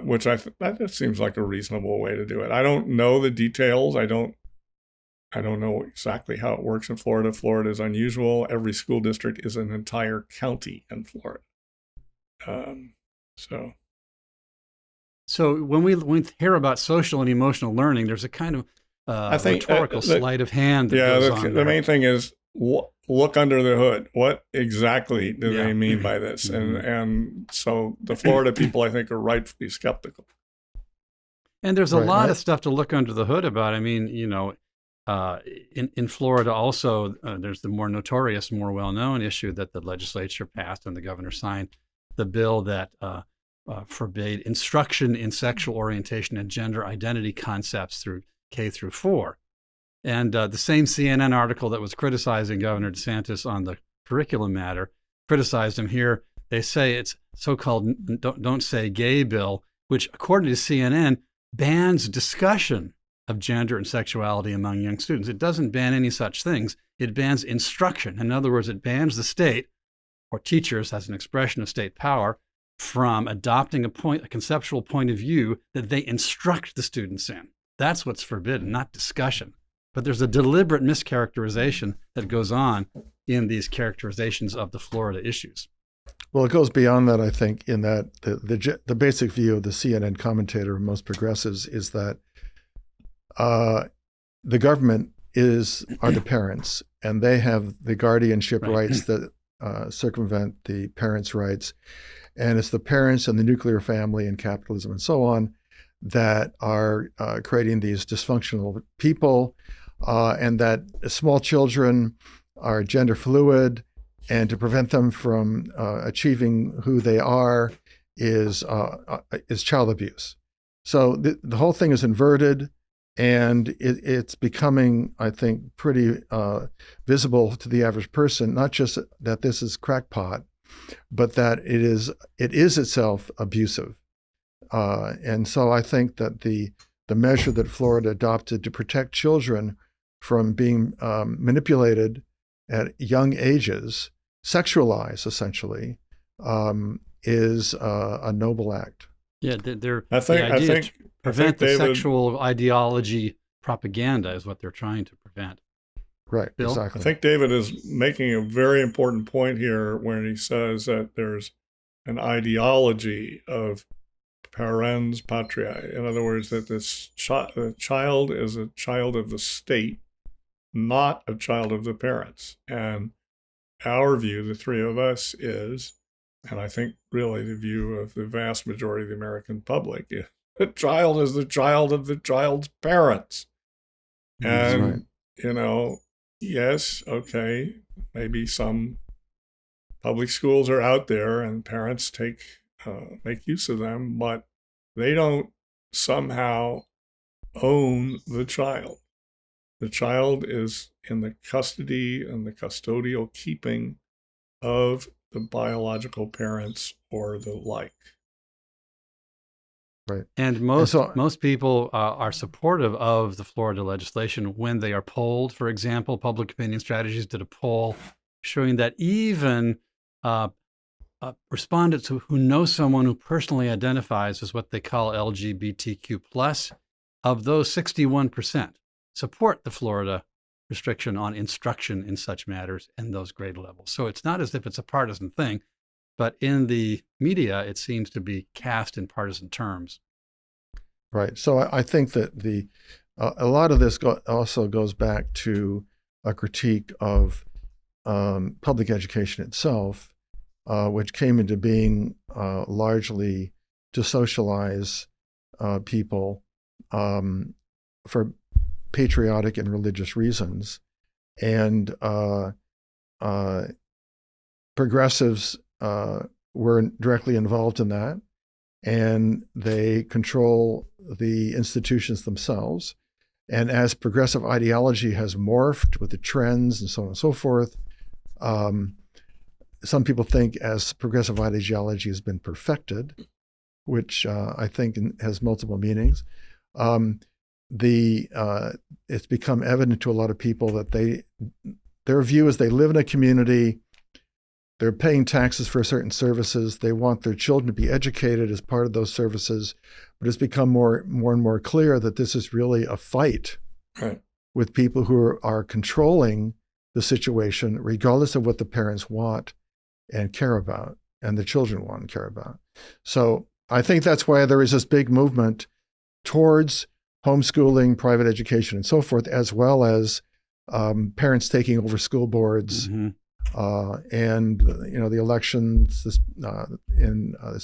Speaker 3: which that just seems like a reasonable way to do it. I don't know the details. I don't know exactly how it works in Florida. Florida is unusual. Every school district is an entire county in Florida.
Speaker 1: So when we hear about social and emotional learning, there's a kind of I think rhetorical sleight of hand.
Speaker 3: The main thing is look under the hood. What exactly do they mean by this? And so the Florida people, I think, are rightfully skeptical.
Speaker 1: And there's a lot of stuff to look under the hood about. I mean, in Florida also, there's the more notorious, more well-known issue that the legislature passed and the governor signed, the bill that forbade instruction in sexual orientation and gender identity concepts through K through 4. And the same CNN article that was criticizing Governor DeSantis on the curriculum matter criticized him here. They say it's so-called don't say gay bill, which according to CNN bans discussion of gender and sexuality among young students. It doesn't ban any such things. It bans instruction. In other words, it bans the state or teachers as an expression of state power from adopting a conceptual point of view that they instruct the students in. That's what's forbidden, not discussion. But there's a deliberate mischaracterization that goes on in these characterizations of the Florida issues.
Speaker 2: Well, it goes beyond that, I think, in that the basic view of the CNN commentator and most progressives is that the government are the parents, and they have the guardianship rights that circumvent the parents' rights. And it's the parents and the nuclear family and capitalism and so on that are creating these dysfunctional people, and that small children are gender fluid, and to prevent them from achieving who they are is child abuse. So the whole thing is inverted, and it's becoming, I think, pretty visible to the average person, not just that this is crackpot, but that it is itself abusive. And so I think that the measure that Florida adopted to protect children from being manipulated at young ages, sexualized essentially, is a noble act.
Speaker 1: Yeah, I think prevent the sexual ideology propaganda is what they're trying to prevent.
Speaker 2: Right,
Speaker 1: Bill?
Speaker 2: exactly.
Speaker 3: I think David is making a very important point here when he says that there's an ideology of parens patriae. In other words, that this the child is a child of the state, not a child of the parents. And our view, the three of us, is, and I think really the view of the vast majority of the American public, is the child is the child of the child's parents. And, yes, okay, maybe some public schools are out there and parents make use of them, but they don't somehow own the child. The child is in the custody and the custodial keeping of the biological parents or the like.
Speaker 2: Right.
Speaker 1: And most people are supportive of the Florida legislation when they are polled. For example, Public Opinion Strategies did a poll showing that even respondents who know someone who personally identifies as what they call LGBTQ+, of those 61% support the Florida restriction on instruction in such matters and those grade levels. So it's not as if it's a partisan thing. but in the media, it seems to be cast in partisan terms.
Speaker 2: Right. So I think that a lot of this also goes back to a critique of public education itself, which came into being largely to socialize people for patriotic and religious reasons. And progressives were directly involved in that, and they control the institutions themselves. And as progressive ideology has morphed with the trends and so on and so forth, some people think as progressive ideology has been perfected, which I think has multiple meanings, it's become evident to a lot of people that their view is they live in a community, they're paying taxes for certain services, they want their children to be educated as part of those services, but it's become more and more clear that this is really a fight with people who are controlling the situation, regardless of what the parents want and care about, and the children want and care about. So I think that's why there is this big movement towards homeschooling, private education, and so forth, as well as parents taking over school boards, and the elections this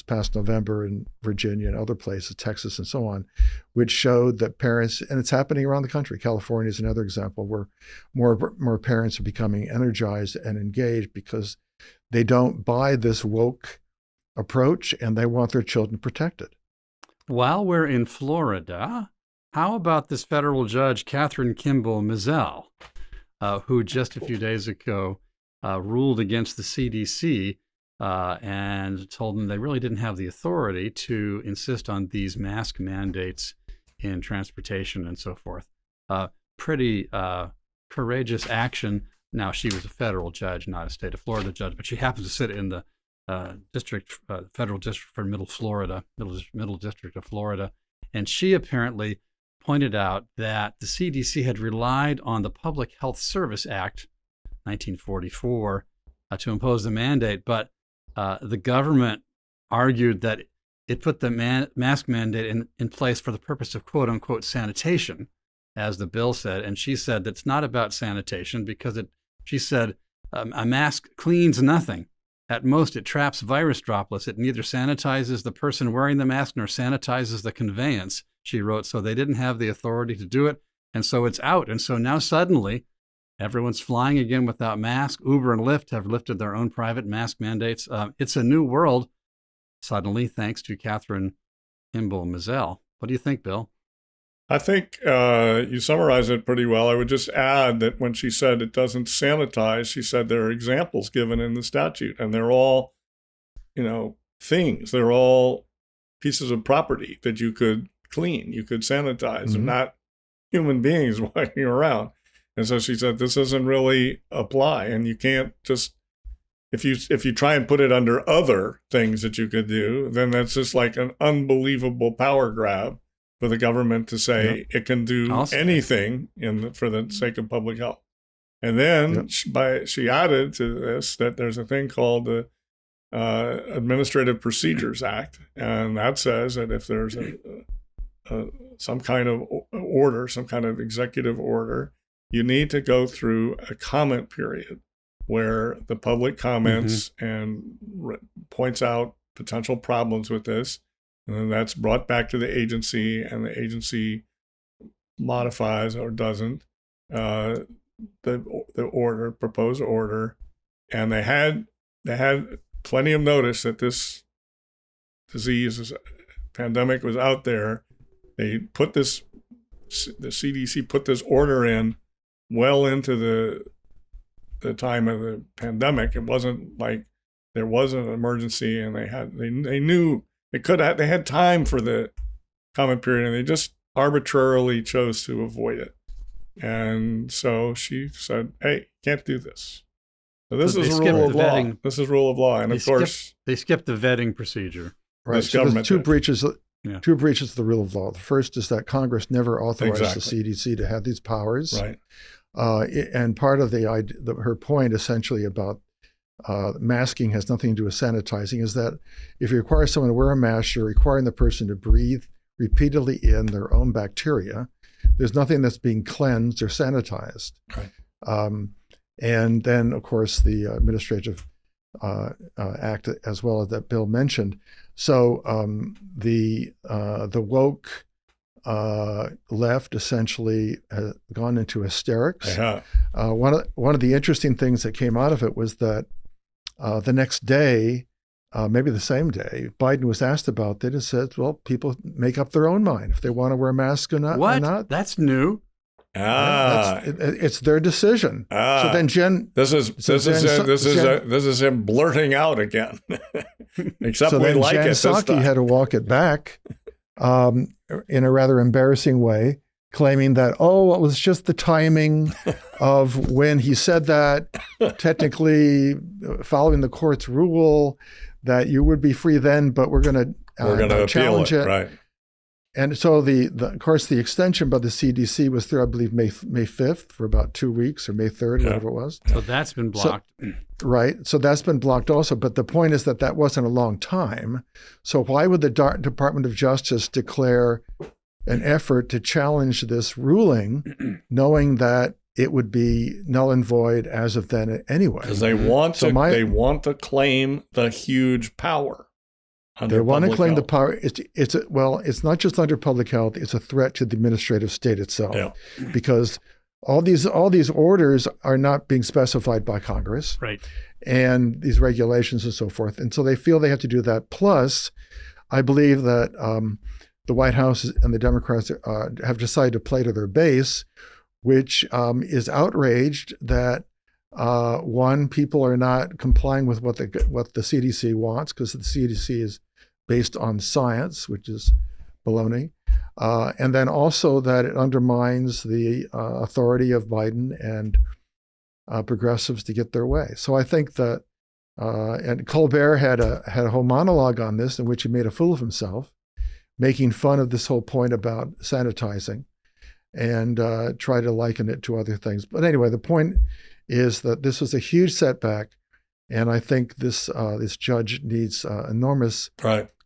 Speaker 2: past November in Virginia and other places, Texas and so on, which showed that parents, and it's happening around the country. California is another example where more parents are becoming energized and engaged because they don't buy this woke approach and they want their children protected.
Speaker 1: While we're in Florida, how about this federal judge, Catherine Kimball Mizell, who just a few days ago ruled against the CDC and told them they really didn't have the authority to insist on these mask mandates in transportation and so forth. Pretty courageous action. Now, she was a federal judge, not a state of Florida judge, but she happens to sit in the federal district for Middle District of Florida. And she apparently pointed out that the CDC had relied on the Public Health Service Act, 1944, to impose the mandate, but the government argued that it put the mask mandate in place for the purpose of quote unquote sanitation, as the bill said. And she said that's not about sanitation because she said a mask cleans nothing. At most, it traps virus droplets. It neither sanitizes the person wearing the mask nor sanitizes the conveyance, she wrote. So they didn't have the authority to do it. And so it's out. And so now suddenly everyone's flying again without masks. Uber and Lyft have lifted their own private mask mandates. It's a new world suddenly, thanks to Catherine Kimball Mizell. What do you think, Bill?
Speaker 3: I think you summarized it pretty well. I would just add that when she said it doesn't sanitize, she said there are examples given in the statute, and they're all, things. They're all pieces of property that you could clean, you could sanitize, and not human beings walking around. And so she said this doesn't really apply, and you can't just if you try and put it under other things that you could do, then that's just like an unbelievable power grab for the government to say it can do anything for the sake of public health. And then she added to this that there's a thing called the Administrative Procedures Act, and that says that if there's some kind of order, some kind of executive order, you need to go through a comment period where the public comments and points out potential problems with this. And then that's brought back to the agency, and the agency modifies or doesn't the proposed order. And they had plenty of notice that this pandemic was out there. The CDC put this order in well into the time of the pandemic. It wasn't like there was an emergency, and they knew. They had time for the comment period, and they just arbitrarily chose to avoid it. And so she said, "Hey, can't do this." So this is a rule of law. This is rule of law, and of course
Speaker 1: they skipped the vetting procedure.
Speaker 2: Right. So there's two breaches of the rule of law. The first is that Congress never authorized the CDC to have these powers.
Speaker 3: Right.
Speaker 2: And part of her point, essentially, about masking has nothing to do with sanitizing, is that if you require someone to wear a mask, you're requiring the person to breathe repeatedly in their own bacteria. There's nothing that's being cleansed or sanitized.
Speaker 3: Right.
Speaker 2: And then, of course, the administrative act as well as that Bill mentioned. So the woke left essentially has gone into hysterics. One of the interesting things that came out of it was that the next day, maybe the same day, Biden was asked about it and said, well, people make up their own mind if they want to wear masks or not.
Speaker 1: What?
Speaker 2: Or not.
Speaker 1: That's new.
Speaker 2: It's their decision. So then
Speaker 3: this is him blurting out again. Except
Speaker 2: so
Speaker 3: we
Speaker 2: then
Speaker 3: like
Speaker 2: Jen
Speaker 3: it this
Speaker 2: Psaki
Speaker 3: time.
Speaker 2: had to walk it back in a rather embarrassing way, claiming that, oh, it was just the timing of when he said that, technically following the court's rule that you would be free then, but we're going to challenge it.
Speaker 3: Right.
Speaker 2: And so of course, the extension by the CDC was through, I believe, May 5th for about 2 weeks, or May 3rd, whatever it was.
Speaker 1: So that's been blocked.
Speaker 2: Right. So that's been blocked also. But the point is that wasn't a long time. So why would the Department of Justice declare an effort to challenge this ruling, knowing that it would be null and void as of then anyway?
Speaker 3: Because they want to claim the huge power.
Speaker 2: They want to claim the power. It's not just under public health. It's a threat to the administrative state itself, because all these orders are not being specified by Congress,
Speaker 1: right?
Speaker 2: And these regulations and so forth. And so they feel they have to do that. Plus, I believe that the White House and the Democrats have decided to play to their base, which is outraged that people are not complying with what the CDC wants, because the CDC is based on science, which is baloney. And then also that it undermines the authority of Biden and progressives to get their way. So I think that, and Colbert had a whole monologue on this in which he made a fool of himself, making fun of this whole point about sanitizing, and try to liken it to other things. But anyway, the point is that this was a huge setback, and I think this judge needs enormous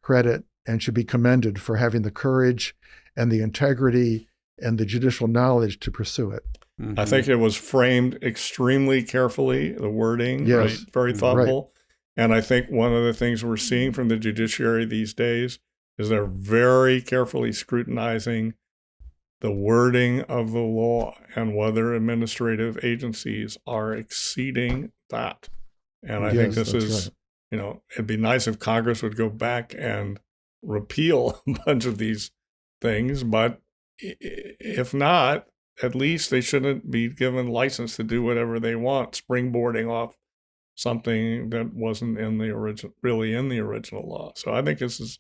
Speaker 2: credit and should be commended for having the courage and the integrity and the judicial knowledge to pursue it.
Speaker 3: Mm-hmm. I think it was framed extremely carefully, the wording,
Speaker 2: yes.
Speaker 3: Very thoughtful. Right. And I think one of the things we're seeing from the judiciary these days is they're very carefully scrutinizing the wording of the law and whether administrative agencies are exceeding that. And I think this is, right. It'd be nice if Congress would go back and repeal a bunch of these things, but if not, at least they shouldn't be given license to do whatever they want, springboarding off something that wasn't in the original law. So I think this is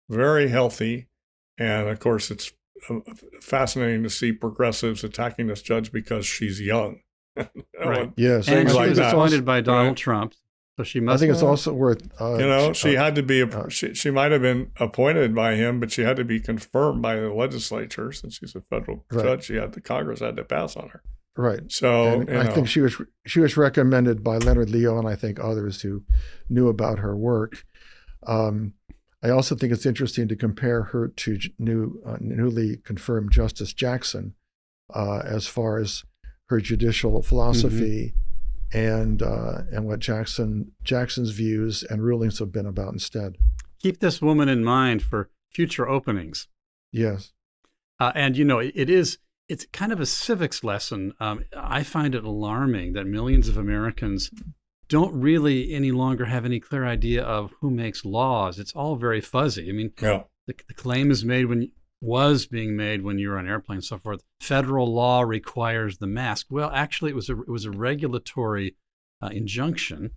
Speaker 3: very healthy. And of course, it's fascinating to see progressives attacking this judge because she's young.
Speaker 1: Right.
Speaker 2: Yes.
Speaker 1: And she
Speaker 2: like
Speaker 1: was appointed by Donald Trump. So she must.
Speaker 2: I think it's also worth.
Speaker 3: She had to be. She might have been appointed by him, but she had to be confirmed by the legislature since she's a federal judge. The Congress had to pass on her.
Speaker 2: Right.
Speaker 3: So
Speaker 2: I think she was recommended by Leonard Leo and I think others who knew about her work. I also think it's interesting to compare her to newly confirmed Justice Jackson as far as her judicial philosophy. Mm-hmm. And what Jackson's views and rulings have been about instead.
Speaker 1: Keep this woman in mind for future openings.
Speaker 2: Yes.
Speaker 1: And it's kind of a civics lesson. I find it alarming that millions of Americans don't really any longer have any clear idea of who makes laws. It's all very fuzzy. I mean, the claim was being made when you were on airplanes and so forth. Federal law requires the mask. Well, actually, it was a regulatory injunction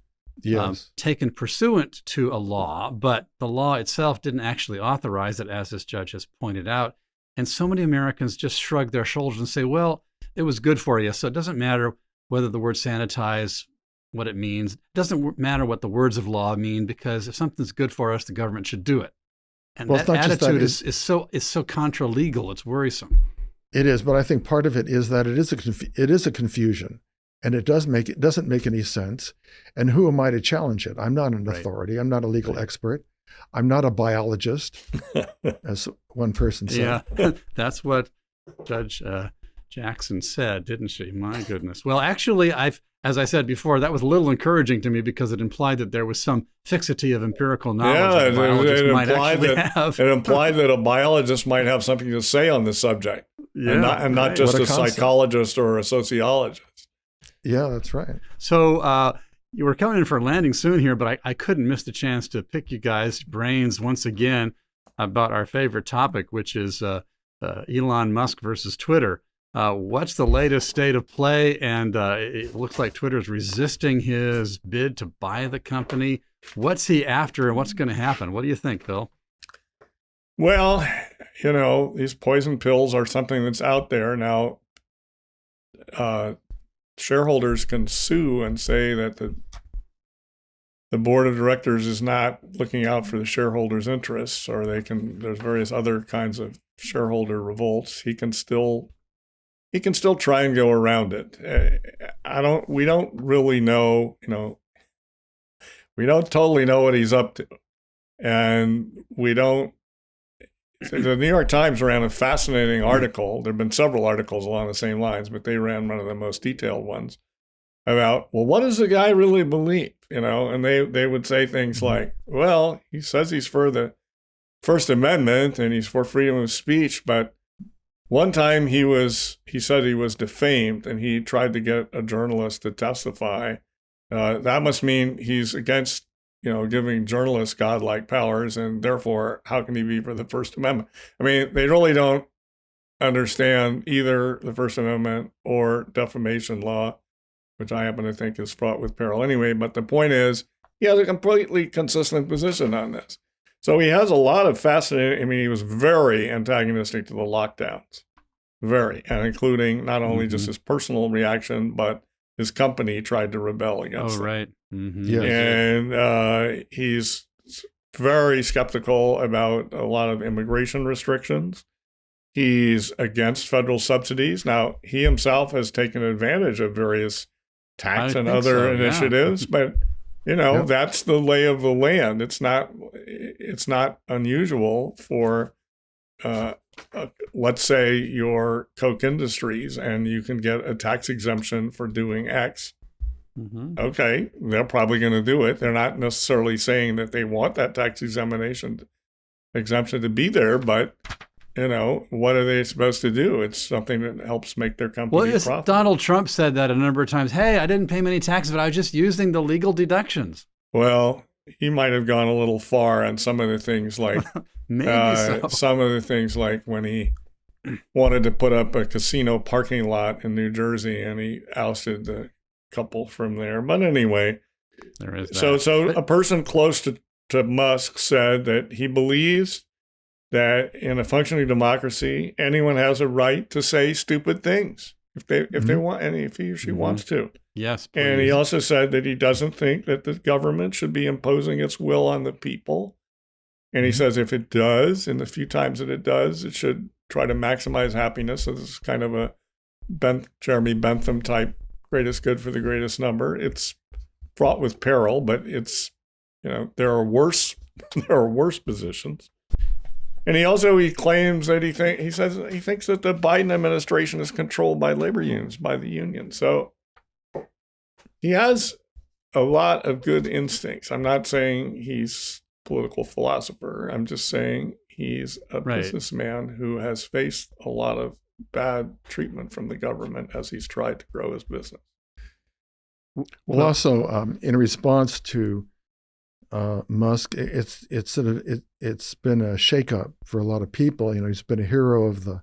Speaker 1: taken pursuant to a law, but the law itself didn't actually authorize it, as this judge has pointed out. And so many Americans just shrug their shoulders and say, well, it was good for you, so it doesn't matter whether the word sanitize, what it means. It doesn't matter what the words of law mean, because if something's good for us, the government should do it. And that attitude is so contra legal. It's worrisome.
Speaker 2: It is, but I think part of it is that it is a confusion. and it doesn't make any sense. And who am I to challenge it? I'm not an authority. I'm not a legal expert. I'm not a biologist, as one person said.
Speaker 1: Yeah, that's what Judge Jackson said, didn't she? My goodness. Well, actually, as I said before, that was a little encouraging to me because it implied that there was some fixity of empirical knowledge that a biologist might actually have.
Speaker 3: It implied that a biologist might have something to say on the subject, and not just a psychologist or a sociologist.
Speaker 2: Yeah, that's right.
Speaker 1: So you were coming in for a landing soon here, but I couldn't miss the chance to pick you guys' brains once again about our favorite topic, which is Elon Musk versus Twitter. What's the latest state of play? And it looks like Twitter's resisting his bid to buy the company. What's he after, and what's going to happen? What do you think, Bill?
Speaker 3: Well, these poison pills are something that's out there now. Shareholders can sue and say that the board of directors is not looking out for the shareholders' interests, or there's various other kinds of shareholder revolts. He can still try and go around it. We don't really know, we don't totally know what he's up to. And the New York Times ran a fascinating article. There have been several articles along the same lines, but they ran one of the most detailed ones about, well, what does the guy really believe? And they would say things like, well, he says he's for the First Amendment and he's for freedom of speech, but one time he said he was defamed and he tried to get a journalist to testify. That must mean he's against, giving journalists godlike powers, and therefore, how can he be for the First Amendment? I mean, they really don't understand either the First Amendment or defamation law, which I happen to think is fraught with peril anyway. But the point is, he has a completely consistent position on this. So he has a lot of fascinating, he was very antagonistic to the lockdowns, and including not only just his personal reaction, but his company tried to rebel against it.
Speaker 1: Oh, right. Mm-hmm.
Speaker 2: Yes.
Speaker 3: And he's very skeptical about a lot of immigration restrictions. He's against federal subsidies. Now, he himself has taken advantage of various tax and other initiatives, but that's the lay of the land. It's not unusual for, let's say, your Koch Industries, and you can get a tax exemption for doing X. Mm-hmm. Okay, they're probably going to do it. They're not necessarily saying that they want that tax exemption to be there, but what are they supposed to do? It's something that helps make their company profitable.
Speaker 1: Donald Trump said that a number of times. Hey, I didn't pay many taxes, but I was just using the legal deductions.
Speaker 3: Well, he might have gone a little far on some of the things, like some of the things like when he wanted to put up a casino parking lot in New Jersey, and he ousted the couple from there. But anyway,
Speaker 1: there is that.
Speaker 3: So a person close to Musk said that he believes that in a functioning democracy, anyone has a right to say stupid things if they want, and if he or she wants to.
Speaker 1: Yes, please.
Speaker 3: And he also said that he doesn't think that the government should be imposing its will on the people. And he says if it does, in the few times that it does, it should try to maximize happiness. So this is kind of a Jeremy Bentham type greatest good for the greatest number. It's fraught with peril, but it's, there are worse positions. And he claims that he thinks that the Biden administration is controlled by labor unions, by the union. So he has a lot of good instincts. I'm not saying he's a political philosopher. I'm just saying he's a businessman who has faced a lot of bad treatment from the government as he's tried to grow his business.
Speaker 2: Well, also in response to Musk, it's been a shakeup for a lot of people. He's been a hero of the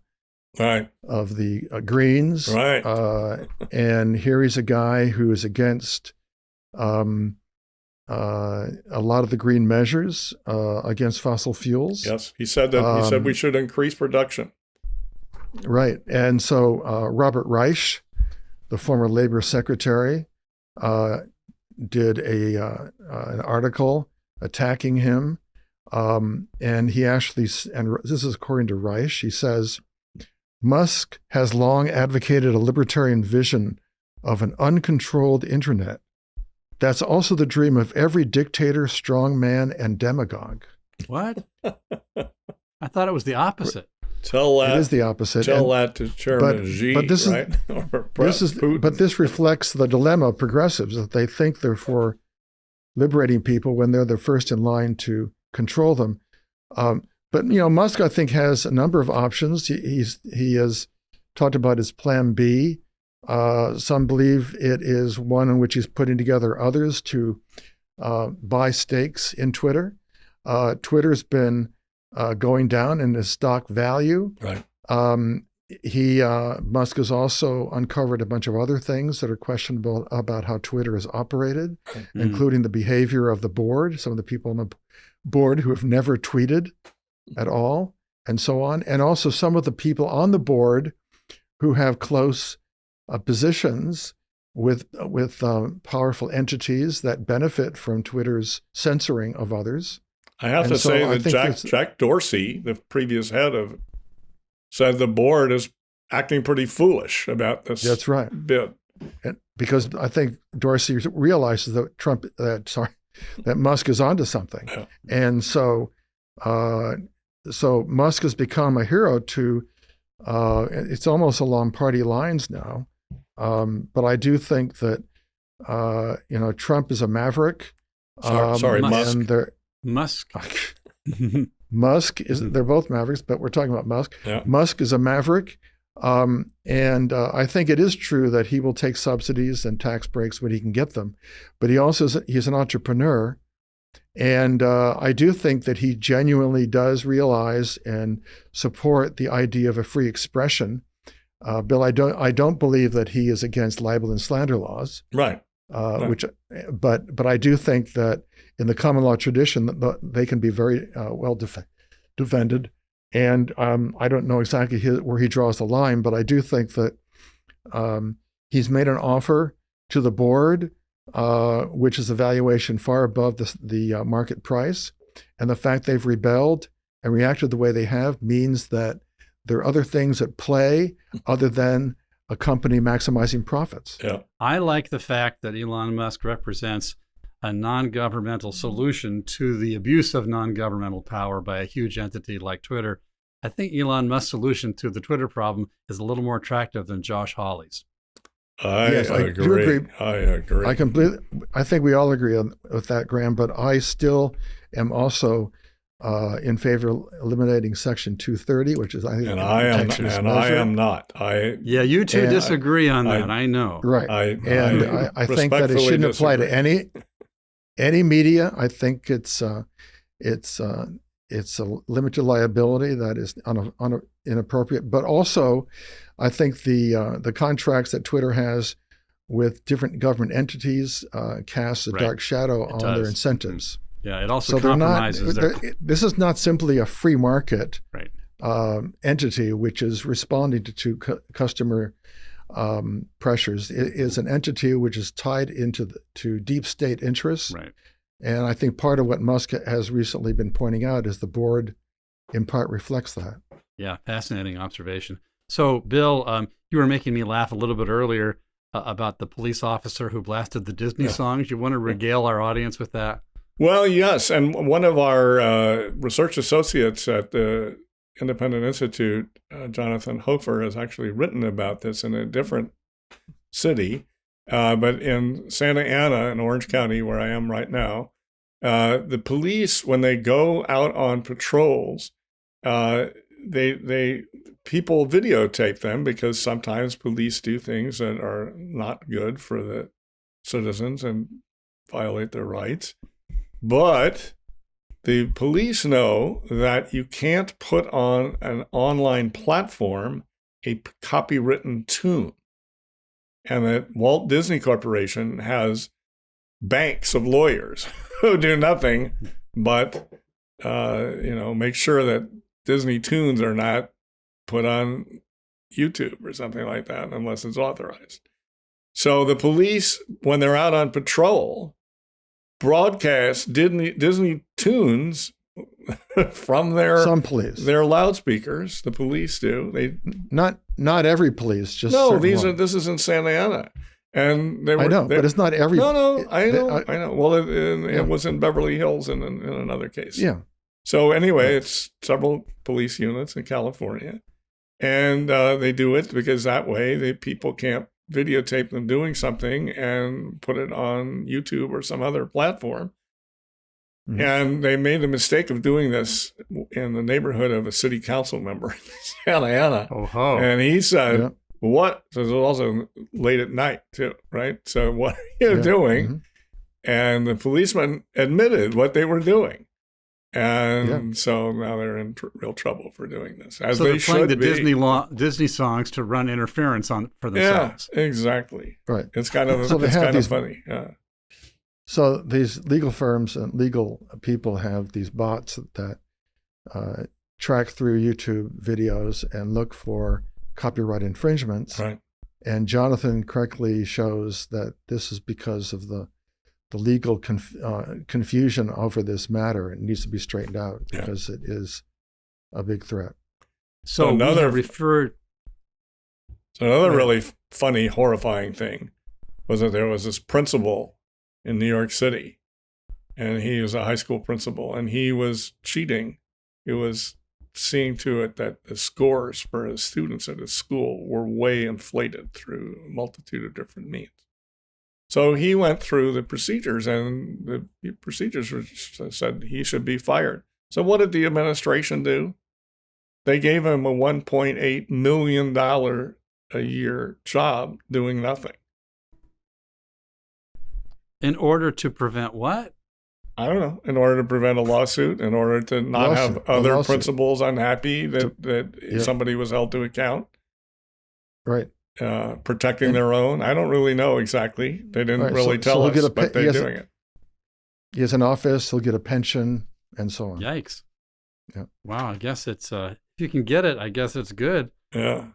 Speaker 2: Greens,
Speaker 3: right?
Speaker 2: And here he's a guy who is against a lot of the green measures, against fossil fuels.
Speaker 3: Yes, he said that. He said we should increase production.
Speaker 2: Right, and so Robert Reich, the former labor secretary, did an article attacking him, and he actually, and this is according to Reich, he says, Musk has long advocated a libertarian vision of an uncontrolled internet. That's also the dream of every dictator, strongman, and demagogue.
Speaker 1: What? I thought it was the opposite.
Speaker 3: Tell that.
Speaker 2: It is the opposite.
Speaker 3: Tell that to Chairman Xi,
Speaker 2: but this
Speaker 3: right?
Speaker 2: But this reflects the dilemma of progressives, that they think they're for liberating people when they're the first in line to control them. But Musk, I think, has a number of options. He has talked about his Plan B. Some believe it is one in which he's putting together others to buy stakes in Twitter. Twitter's been going down in his stock value.
Speaker 3: Right.
Speaker 2: Musk has also uncovered a bunch of other things that are questionable about how Twitter is operated, including the behavior of the board, some of the people on the board who have never tweeted at all, and so on. And also some of the people on the board who have close positions with powerful entities that benefit from Twitter's censoring of others.
Speaker 3: I have to say that Jack Dorsey, the previous head of, said the board is acting pretty foolish about this.
Speaker 2: That's right.
Speaker 3: Bid.
Speaker 2: And because I think Dorsey realizes that Musk is onto something,
Speaker 3: Yeah.
Speaker 2: and so Musk has become a hero to. It's almost along party lines now, but I do think that Trump is a maverick.
Speaker 3: Sorry, Musk.
Speaker 2: And
Speaker 1: Musk.
Speaker 2: Musk is. They're both mavericks, but we're talking about Musk.
Speaker 3: Yeah.
Speaker 2: Musk is a maverick, and I think it is true that he will take subsidies and tax breaks when he can get them. But he's an entrepreneur, and I do think that he genuinely does realize and support the idea of a free expression. Bill, I don't believe that he is against libel and slander laws.
Speaker 3: Right.
Speaker 2: But I do think that in the common law tradition, they can be very well defended. And I don't know exactly where he draws the line, but I do think that he's made an offer to the board, which is a valuation far above the market price. And the fact they've rebelled and reacted the way they have means that there are other things at play other than a company maximizing profits.
Speaker 3: Yeah.
Speaker 1: I like the fact that Elon Musk represents a non-governmental solution to the abuse of non-governmental power by a huge entity like Twitter. I think Elon Musk's solution to the Twitter problem is a little more attractive than Josh Hawley's.
Speaker 2: I do agree.
Speaker 3: I agree.
Speaker 2: I think we all agree with that, Graham, but I still am also in favor of eliminating Section 230, which is, I think,
Speaker 3: I am not.
Speaker 1: You two disagree on that. I know.
Speaker 2: Right. I think that it shouldn't apply to any media. I think it's a limited liability that is inappropriate. But also, I think the contracts that Twitter has with different government entities casts a dark shadow on their incentives.
Speaker 1: Yeah, it also compromises
Speaker 2: this is not simply a free market
Speaker 1: entity
Speaker 2: which is responding to customer pressures. It is an entity which is tied to deep state interests.
Speaker 1: Right.
Speaker 2: And I think part of what Musk has recently been pointing out is the board in part reflects that.
Speaker 1: Yeah, fascinating observation. So, Bill, you were making me laugh a little bit earlier about the police officer who blasted the Disney songs. You want to regale our audience with that?
Speaker 3: Well, yes. And one of our research associates at the Independent Institute, Jonathan Hofer, has actually written about this in a different city. But in Santa Ana in Orange County, where I am right now, the police, when they go out on patrols, people videotape them because sometimes police do things that are not good for the citizens and violate their rights. But the police know that you can't put on an online platform a copywritten tune. And that Walt Disney Corporation has banks of lawyers who do nothing but, make sure that Disney tunes are not put on YouTube or something like that unless it's authorized. So the police, when they're out on patrol, broadcast Disney tunes from their loudspeakers. The police do.
Speaker 2: Not every police. Just
Speaker 3: no. This is in Santa Ana, And they were,
Speaker 2: I know, but it's not every.
Speaker 3: No, I know. Well,
Speaker 2: Yeah.
Speaker 3: it was in Beverly Hills in another case.
Speaker 2: Yeah.
Speaker 3: So anyway, it's several police units in California, and they do it because that way the people can't videotape them doing something and put it on YouTube or some other platform.
Speaker 2: Mhm.
Speaker 3: And they made the mistake of doing this in the neighborhood of a city council member in Santa Ana.
Speaker 1: Oh ho!
Speaker 3: And he said,
Speaker 2: Yeah.
Speaker 3: what? So it was also late at night too, right? So what are you
Speaker 2: Yeah.
Speaker 3: doing?
Speaker 2: Mhm.
Speaker 3: And the policeman admitted what they were doing. And so now they're in real trouble for doing this. As
Speaker 1: So
Speaker 3: they
Speaker 1: they're playing
Speaker 3: should
Speaker 1: the
Speaker 3: be.
Speaker 1: Disney songs to run interference for
Speaker 3: Yeah,
Speaker 1: themselves.
Speaker 3: exactly.
Speaker 2: Right.
Speaker 3: It's kind of
Speaker 2: So they have these-
Speaker 3: funny. Yeah.
Speaker 2: So these legal firms and legal people have these bots that track through YouTube videos and look for copyright infringements.
Speaker 3: Right.
Speaker 2: And Jonathan correctly shows that this is because of the legal confusion over this matter. It needs to be straightened out because it is a big threat.
Speaker 1: So we have referred.
Speaker 3: So another really funny, horrifying thing was that there was this principal in New York City, and he was a high school principal, and he was cheating. He was seeing to it that the scores for his students at his school were way inflated through a multitude of different means. So he went through the procedures, and the procedures said he should be fired. So what did the administration do? They gave him a $1.8 million a year job doing nothing.
Speaker 1: In order to prevent what?
Speaker 3: I don't know. In order to prevent a lawsuit, in order to not have other principals unhappy that somebody was held to account.
Speaker 2: Right.
Speaker 3: Protecting their own. I don't really know exactly. They didn't really tell us, but they're doing it.
Speaker 2: He has an office, he'll get a pension, and so on.
Speaker 1: Yikes.
Speaker 2: Yeah.
Speaker 1: Wow, I guess it's, if you can get it, I guess it's good.
Speaker 3: Yeah.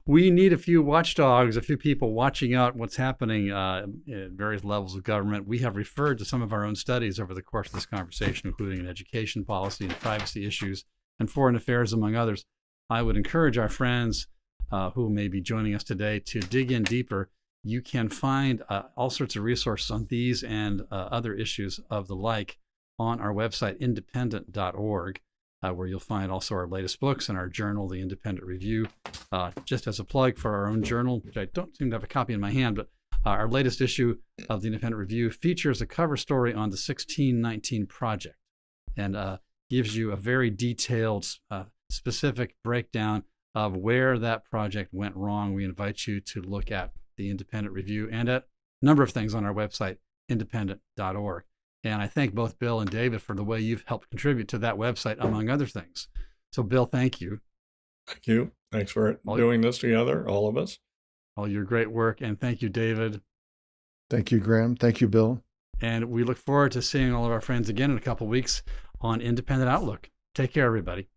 Speaker 1: We need a few watchdogs, a few people watching out what's happening at various levels of government. We have referred to some of our own studies over the course of this conversation, including in education policy and privacy issues and foreign affairs, among others. I would encourage our friends who may be joining us today to dig in deeper. You can find all sorts of resources on these and other issues of the like on our website, independent.org. Where you'll find also our latest books and our journal, The Independent Review. Just as a plug for our own journal, which I don't seem to have a copy in my hand, but our latest issue of The Independent Review features a cover story on the 1619 Project and gives you a very detailed, specific breakdown of where that project went wrong. We invite you to look at The Independent Review and at a number of things on our website, independent.org. And I thank both Bill and David for the way you've helped contribute to that website, among other things. So, Bill, thank you.
Speaker 3: Thank you. Thanks for doing this together, all of us.
Speaker 1: All your great work. And thank you, David.
Speaker 2: Thank you, Graham. Thank you, Bill.
Speaker 1: And we look forward to seeing all of our friends again in a couple of weeks on Independent Outlook. Take care, everybody.